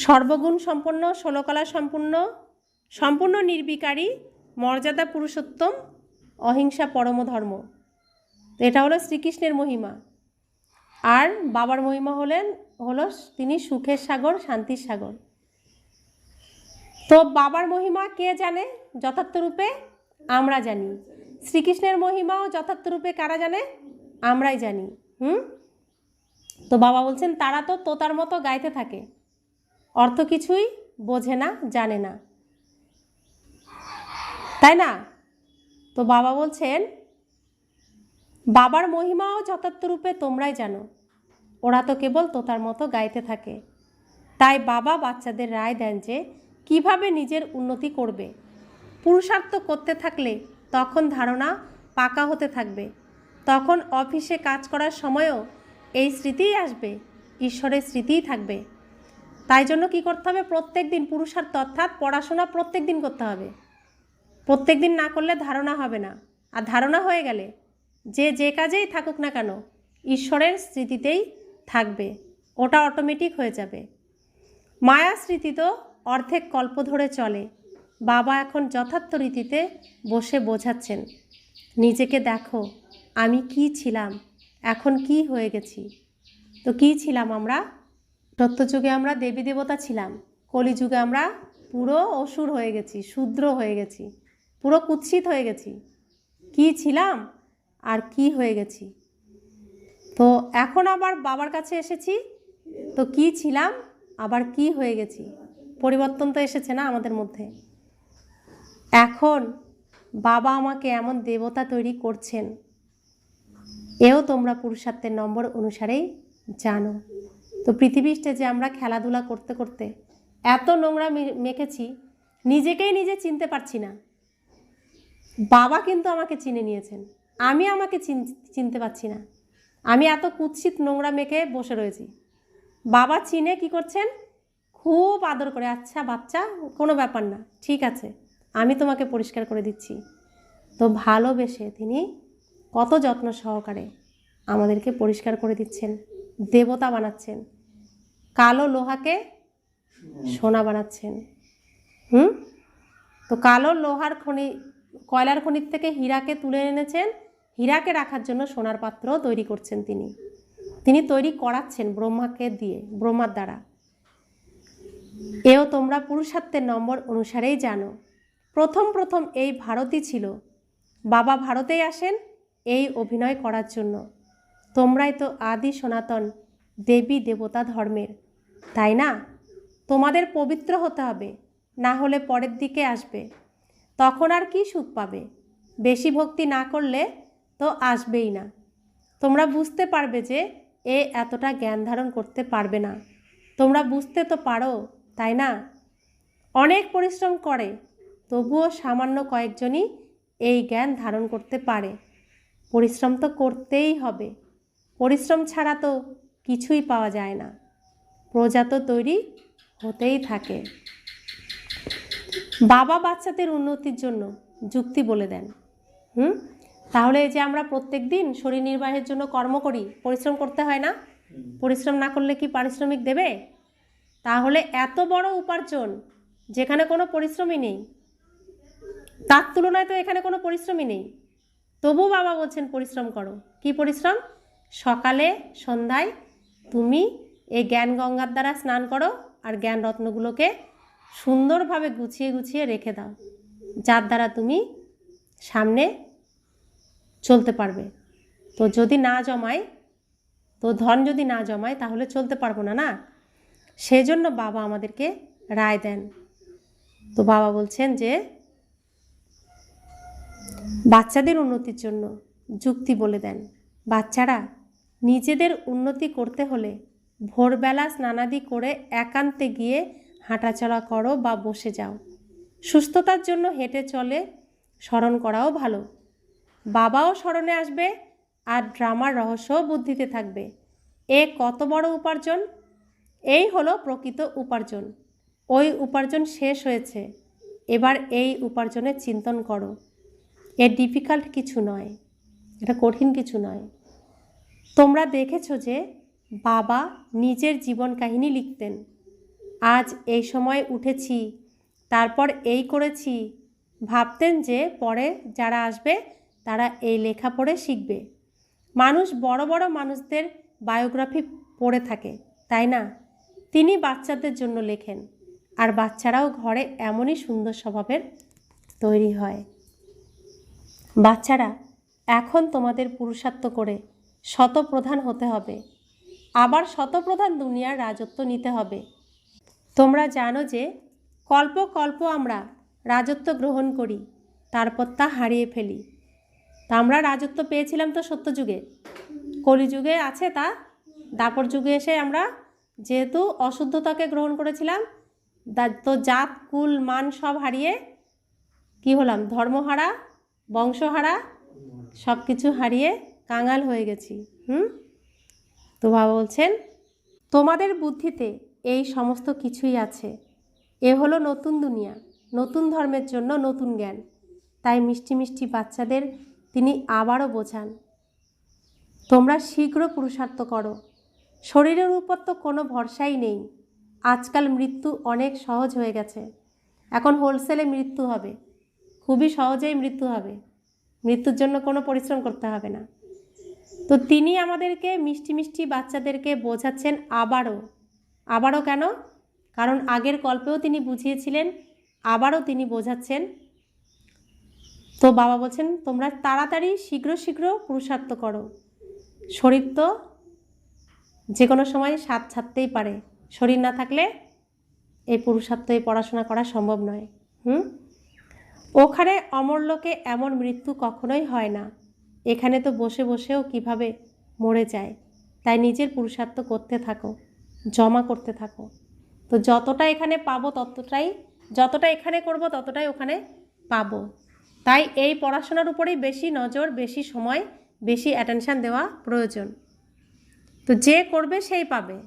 সর্বগুণ সম্পন্ন, ষোলকলা সম্পূর্ণ, সম্পূর্ণ নির্বিকারী, মর্যাদা পুরুষোত্তম, অহিংসা পরম ধর্ম। এটা হলো শ্রীকৃষ্ণের মহিমা। আর বাবার মহিমা হলো তিনি সুখের সাগর, শান্তির সাগর। তো বাবার মহিমা কে জানে যথার্থ রূপে? আমরা জানি। শ্রীকৃষ্ণের মহিমাও যথার্থ রূপে কারা জানে? আমরাই জানি। তো বাবা বলছেন, তারা তো তোতার মতো গাইতে থাকে, অর্থ কিছুই বোঝে না, জানে না, তাই না? তো বাবা বলছেন, বাবার মহিমাও যথার্থ রূপে তোমরাই জানো। ওরা তো কেবল তোতার মতো গাইতে থাকে। তাই বাবা বাচ্চাদের রায় দেন যে কিভাবে নিজের উন্নতি করবে। পুরুষার্থ করতে থাকলে তখন ধারণা পাকা হতে থাকবে। তখন অফিসে কাজ করার সময়ও এই স্মৃতিই আসবে, ঈশ্বরের স্মৃতিই থাকবে। তাই জন্য কি করতে হবে? প্রত্যেক দিন পুরুষার্থ, অর্থাৎ পড়াশোনা প্রত্যেক দিন করতে হবে। প্রত্যেক দিন না করলে ধারণা হবে না। আর ধারণা হয়ে গেলে যে কাজেই থাকুক না কেন, ঈশ্বরের স্মৃতিতেই থাকবে, ওটা অটোমেটিক হয়ে যাবে। মায়া স্মৃতি তো অর্ধেক কল্প ধরে চলে। বাবা এখন যথার্থ রীতিতে বসে বোঝাচ্ছেন, নিজেকে দেখো, আমি কি ছিলাম, এখন কি হয়ে গেছি। তো কি ছিলাম আমরা? সত্যযুগে আমরা দেবী দেবতা ছিলাম, কলিযুগে আমরা পুরো অসুর হয়ে গেছি, শূদ্র হয়ে গেছি, পুরো কুৎসিত হয়ে গেছি। কি ছিলাম আর কি হয়ে গেছি। তো এখন আবার বাবার কাছে এসেছি, তো কি ছিলাম আবার কি হয়ে গেছি। পরিবর্তন তো এসেছে না আমাদের মধ্যে। এখন বাবা আমাকে এমন দেবতা তৈরি করছেন, এও তোমরা পুরুষার্থের নম্বর অনুসারেই জানো। তো পৃথিবী স্টেজে আমরা খেলাধুলা করতে করতে এত নোংরা মেখেছি, নিজেকেই নিজে চিনতে পারছি না। বাবা কিন্তু আমাকে চিনে নিয়েছেন, আমি আমাকে চিনতে পারছি না। আমি এত কুৎসিত নোংরা মেখে বসে রয়েছি। বাবা চিনে কি করছেন? খুব আদর করে, আচ্ছা বাচ্চা, কোনো ব্যাপার না, ঠিক আছে, আমি তোমাকে পরিষ্কার করে দিচ্ছি। তো ভালোবেসে তিনি কত যত্ন সহকারে আমাদেরকে পরিষ্কার করে দিচ্ছেন, দেবতা বানাচ্ছেন, কালো লোহাকে সোনা বানাচ্ছেন। তো কালো লোহার খনি, কয়লার খনির থেকে হীরাকে তুলে এনেছেন, হীরাকে রাখার জন্য সোনার পাত্র তৈরি করছেন তিনি তৈরি করাচ্ছেন ব্রহ্মাকে দিয়ে, ব্রহ্মার দ্বারা। এও তোমরা পুরুষার্থের নম্বর অনুসারেই জানো। প্রথম এই ভারতই ছিল, বাবা ভারতেই আসেন এই অভিনয় করার জন্য। তোমরাই তো আদি সনাতন দেবী দেবতা ধর্মের, তাই না? তোমাদের পবিত্র হতে হবে, না হলে পরের দিকে আসবে, তখন আর কি সুখ পাবে? বেশি ভক্তি না করলে তো আসবেই না। তোমরা বুঝতে পারবে যে এ এতটা জ্ঞান ধারণ করতে পারবে না। তোমরা বুঝতে তো পারো, তাই না? অনেক পরিশ্রম করে, তবুও সামান্য কয়েকজনই এই জ্ঞান ধারণ করতে পারে। পরিশ্রম তো করতেই হবে, পরিশ্রম ছাড়া তো কিছুই পাওয়া যায় না। প্রজা তো তৈরি হতেই থাকে। বাবা বাচ্চাদের উন্নতির জন্য যুক্তি বলে দেন। তাহলে এই যে আমরা প্রত্যেক দিন শরীর নির্বাহের জন্য কর্ম করি, পরিশ্রম করতে হয় না? পরিশ্রম না করলে কি পারিশ্রমিক দেবে? তাহলে এত বড় উপার্জন যেখানে কোনো পরিশ্রমই নেই, তার তুলনায় তো এখানে কোনো পরিশ্রমই নেই, তবু বাবা বলছেন পরিশ্রম করো। কি পরিশ্রম? সকালে সন্ধ্যায় তুমি এই জ্ঞান গঙ্গার দ্বারা স্নান করো, আর জ্ঞান রত্নগুলোকে সুন্দরভাবে গুছিয়ে গুছিয়ে রেখে দাও, যার দ্বারা তুমি সামনে চলতে পারবে। তো যদি না জমায়, তো ধন যদি না জমায়, তাহলে চলতে পারবো না, না? সেজন্য বাবা আমাদেরকে রায় দেন। তো বাবা বলছেন যে বাচ্চাদের উন্নতির জন্য যুক্তি বলে দেন। বাচ্চারা, নিজেদের উন্নতি করতে হলে ভোরবেলা স্নানাদি করে একান্তে গিয়ে হাঁটাচলা করো বা বসে যাও। সুস্থতার জন্য হেঁটে চলে স্মরণ করাও ভালো। বাবাও স্মরণে আসবে, আর ড্রামার রহস্যও বুদ্ধিতে থাকবে। এ কত বড় উপার্জন! এই হলো প্রকৃত উপার্জন। ওই উপার্জন শেষ হয়েছে, এবার এই উপার্জনের চিন্তন করো। এ ডিফিকাল্ট কিছু নয়, এটা কঠিন কিছু নয়। তোমরা দেখেছো যে বাবা নিজের জীবন কাহিনী লিখতেন। আজ এই সময় উঠেছি, তারপর এই করেছি, ভাবতেন যে পরে যারা আসবে তারা এই লেখা পড়ে শিখবে। মানুষ বড় বড় মানুষদের বায়োগ্রাফি পড়ে থাকে, তাই না? তিনি বাচ্চাদের জন্য লেখেন, আর বাচ্চারাও ঘরে এমনই সুন্দর স্বভাবের তৈরি হয়। বাচ্চারা, এখন তোমাদের পুরুষার্থ করে শতপ্রধান হতে হবে, আবার শতপ্রধান দুনিয়ার রাজত্ব নিতে হবে। তোমরা জানো যে কল্প কল্প আমরা রাজত্ব গ্রহণ করি, তারপর তা হারিয়ে ফেলি। তা আমরা রাজত্ব পেয়েছিলাম তো সত্যযুগে, কলিযুগে আছে তা। দাপর যুগে এসে আমরা যেহেতু অশুদ্ধতাকে গ্রহণ করেছিলাম, তো জাত কুল মান সব হারিয়ে কি হলাম? ধর্মহারা, বংশহারা, সব কিছু হারিয়ে কাঙাল হয়ে গেছি। তো বাবা বলছেন তোমাদের বুদ্ধিতে এই সমস্ত কিছুই আছে। এ হলো নতুন দুনিয়া, নতুন ধর্মের জন্য নতুন জ্ঞান। তাই মিষ্টি মিষ্টি বাচ্চাদের তিনি আবারও বোঝান, তোমরা শীঘ্র পুরুষার্থ করো। শরীরের উপর তো কোনো ভরসাই নেই। আজকাল মৃত্যু অনেক সহজ হয়ে গেছে। এখন হোলসেলে মৃত্যু হবে, খুবই সহজেই মৃত্যু হবে, মৃত্যুর জন্য কোনো পরিশ্রম করতে হবে না। তো তিনি আমাদেরকে মিষ্টি মিষ্টি বাচ্চাদেরকে বোঝাচ্ছেন আবারও কেন? কারণ আগের কল্পেও তিনি বুঝিয়েছিলেন, আবারও তিনি বোঝাচ্ছেন। তো বাবা বলছেন তোমরা তাড়াতাড়ি শীঘ্র পুরুষার্থ করো। শরীর তো যে কোনো সময় সাথ ছাড়তেই পারে, শরীর না থাকলে এই পুরুষার্থ, এই পড়াশোনা করা সম্ভব নয়। ওখানে অমরলোকে এমন মৃত্যু কখনোই হয় না। এখানে তো বসে বসেও কিভাবে মরে যায়। তাই নিজের পুরুষার্থ করতে থাকো, জমা করতে থাকো। তো যতটা এখানে পাবো ততটাই, যতটা এখানে করব ততটাই ওখানে পাবো। তাই এই পড়াশোনার উপরেই বেশি নজর, বেশি সময়, বেশি অ্যাটেনশান দেওয়া প্রয়োজন। তো যে করবে সেই পাবে।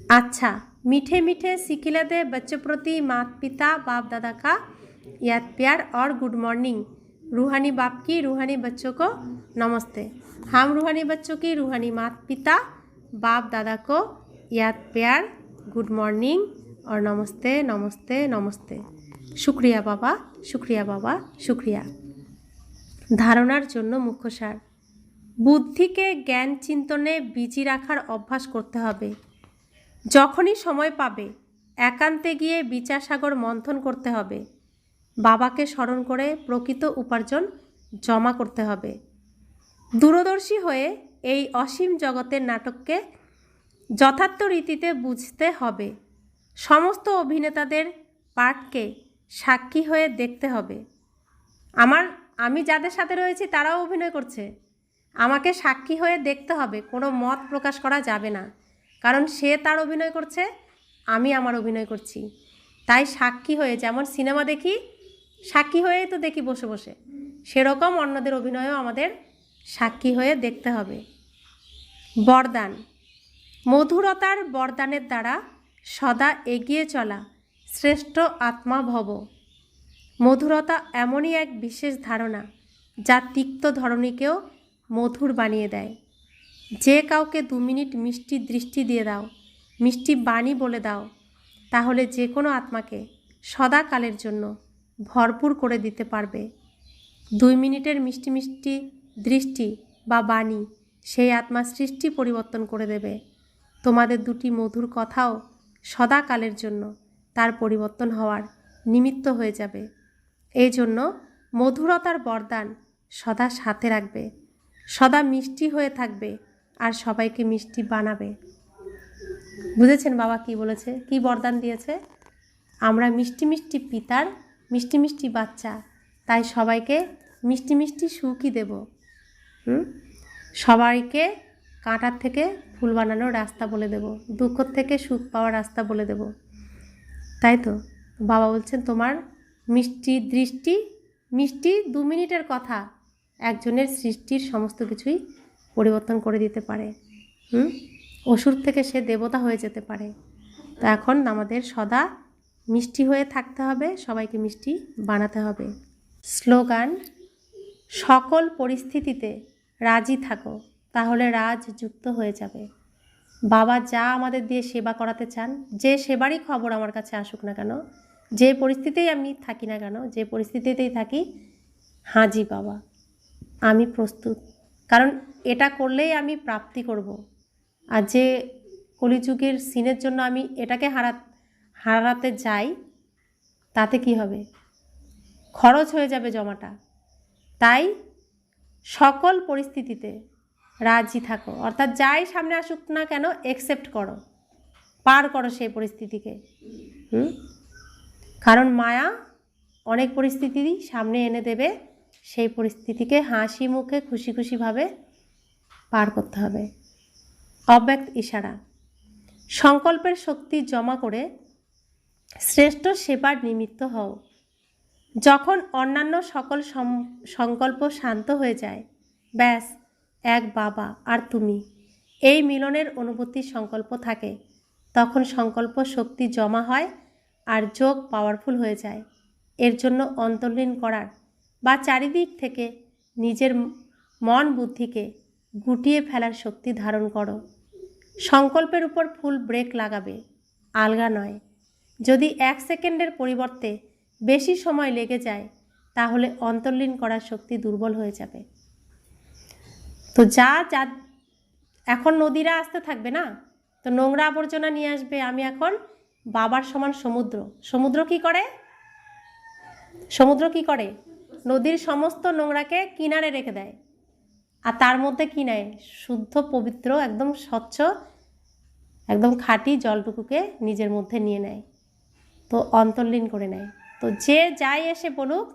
अच्छा, मीठे मीठे सिखिले बच्चों प्रति माता पिता बाप दादा का याद प्यार और गुड मॉर्निंग। रूहानी बाप की रूहानी बच्चों को नमस्ते। हम रूहानी बच्चों की रूहानी माता पिता बाप दादा को याद प्यार गुड मॉर्निंग और नमस्ते नमस्ते नमस्ते। शुक्रिया बाबा, शुक्रिया बाबा, शुक्रिया। धारणार जन्य मुख्य सार, बुद्धिके ज्ञान चिंतने बिजी राखार अभ्यास करते हबे। যখনই সময় পাবে একান্তে গিয়ে বিচার সাগর মন্থন করতে হবে। বাবাকে স্মরণ করে প্রকৃত উপার্জন জমা করতে হবে। দূরদর্শী হয়ে এই অসীম জগতের নাটককে যথার্থ রীতিতে বুঝতে হবে। সমস্ত অভিনেতাদের পাঠকে সাক্ষী হয়ে দেখতে হবে। আমি যাদের সাথে রয়েছি তারাও অভিনয় করছে, আমাকে সাক্ষী হয়ে দেখতে হবে। কোনো মত প্রকাশ করা যাবে না, কারণ সে তার অভিনয় করছে, আমি আমার অভিনয় করছি। তাই সাক্ষী হয়ে, যেমন সিনেমা দেখি সাক্ষী হয়েই তো দেখি বসে বসে, সেরকম অন্যদের অভিনয়ও আমাদের সাক্ষী হয়ে দেখতে হবে। বরদান, মধুরতার বরদানের দ্বারা সদা এগিয়ে চলা শ্রেষ্ঠ আত্মা ভব। মধুরতা এমনই এক বিশেষ ধারণা যা তিক্ত ধরণীকেও মধুর বানিয়ে দেয়। যে কাউকে 2 মিনিট মিষ্টি দৃষ্টি দিয়ে দাও, মিষ্টি বাণী বলে দাও, তাহলে যে কোনো আত্মাকে সদাকালের জন্য ভরপুর করে দিতে পারবে। 2 মিনিটের মিষ্টি মিষ্টি দৃষ্টি বা বাণী সেই আত্মার সৃষ্টি পরিবর্তন করে দেবে। তোমাদের 2টি মধুর কথাও সদাকালের জন্য তার পরিবর্তন হওয়ার নিমিত্ত হয়ে যাবে। এই জন্য মধুরতার বরদান সদা সাথে রাখবে, সদা মিষ্টি হয়ে থাকবে আর সবাইকে মিষ্টি বানাবে। বুঝেছেন বাবা কি বলেছে, কি বরদান দিয়েছে? আমরা মিষ্টি মিষ্টি পিতার মিষ্টি মিষ্টি বাচ্চা, তাই সবাইকে মিষ্টি মিষ্টি সুখই দেব। সবাইকে কাঁটার থেকে ফুল বানানোর রাস্তা বলে দেব, দুঃখ থেকে সুখ পাওয়ার রাস্তা বলে দেব। তাই তো বাবা বলছেন তোমার মিষ্টি দৃষ্টি, মিষ্টি 2 মিনিটের কথা একজনের সৃষ্টির সমস্ত কিছুই পরিবর্তন করে দিতে পারে। অসুর থেকে সে দেবতা হয়ে যেতে পারে। তো এখন আমাদের সদা মিষ্টি হয়ে থাকতে হবে, সবাইকে মিষ্টি বানাতে হবে। স্লোগান, সকল পরিস্থিতিতে রাজি থাকো, তাহলে রাজ যুক্ত হয়ে যাবে। বাবা যা আমাদের দিয়ে সেবা করাতে চান, যে সেবারই খবর আমার কাছে আসুক না কেন, যে পরিস্থিতিতেই আমি থাকি না কেন, যে পরিস্থিতিতেই থাকি, হাজি বাবা আমি প্রস্তুত, কারণ এটা করলেই আমি প্রাপ্তি করব। আর যে কলিযুগের সিনের জন্য আমি এটাকে হারাতে যাই, তাতে কি হবে? খরচ হয়ে যাবে জমাটা। তাই সকল পরিস্থিতিতে রাজি থাকো, অর্থাৎ যাই সামনে আসুক না কেন অ্যাকসেপ্ট করো, পার করো সেই পরিস্থিতিকে। কারণ মায়া অনেক পরিস্থিতি সামনে এনে দেবে, সেই পরিস্থিতিকে হাসি মুখে খুশি খুশিভাবে পার করতে হবে। অব্যক্ত ইশারা, সংকল্পের শক্তি জমা করে শ্রেষ্ঠ সেবার নিমিত্ত হও। যখন অন্যান্য সকল সংকল্প শান্ত হয়ে যায়, ব্যাস এক বাবা আর তুমি, এই মিলনের অনুভূতির সংকল্প থাকে, তখন সংকল্প শক্তি জমা হয় আর যোগ পাওয়ারফুল হয়ে যায়। এর জন্য অন্তর্লীন করার বা চারিদিক থেকে নিজের মন বুদ্ধিকে গুটিয়ে ফেলার শক্তি ধারণ করো। সংকল্পের উপর ফুল ব্রেক লাগাবে, আলগা নয়। যদি 1 সেকেন্ডের পরিবর্তে বেশি সময় লেগে যায়, তাহলে অন্তর্লীন করার শক্তি দুর্বল হয়ে যাবে। তো যা এখন নদীরা আসতে থাকবে না, তো নোংরা আবর্জনা নিয়ে আসবে। আমি এখন বাবার সমান সমুদ্র। সমুদ্র কি করে? সমুদ্র কি করে? নদীর সমস্ত নোংরাকে কিনারে রেখে দেয়, আর তার মধ্যে কি নেয়? শুদ্ধ পবিত্র একদম স্বচ্ছ একদম খাঁটি জলটুকুকে নিজের মধ্যে নিয়ে নেয়, তো অন্তর্লীন করে নেয়। তো যে যাই এসে বলুক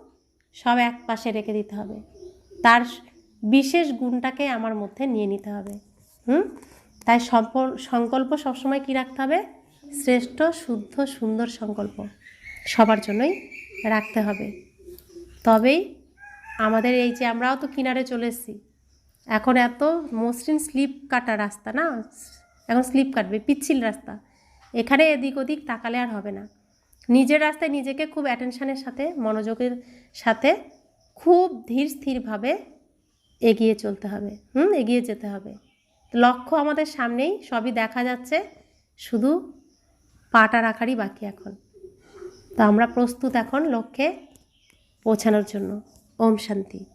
সব এক পাশে রেখে দিতে হবে, তার বিশেষ গুণটাকে আমার মধ্যে নিয়ে নিতে হবে। তাই সংকল্প সবসময় কি রাখতে হবে? শ্রেষ্ঠ শুদ্ধ সুন্দর সংকল্প সবার জন্যই রাখতে হবে। তবেই আমাদের এই যে আমরাও তো কিনারে চলে এসেছি, এখন এত মসৃণ স্লিপ কাটা রাস্তা না, এখন স্লিপ কাটবে, পিচ্ছিল রাস্তা, এখানে এদিক ওদিক তাকালে আর হবে না। নিজের রাস্তায় নিজেকে খুব অ্যাটেনশনের সাথে মনোযোগের সাথে খুব ধীর স্থিরভাবে এগিয়ে চলতে হবে, এগিয়ে যেতে হবে। লক্ষ্য আমাদের সামনেই, সবই দেখা যাচ্ছে, শুধু পাটা রাখারই বাকি এখন। তো আমরা প্রস্তুত এখন লক্ষ্যে পৌঁছানোর জন্য। ওম শান্তি।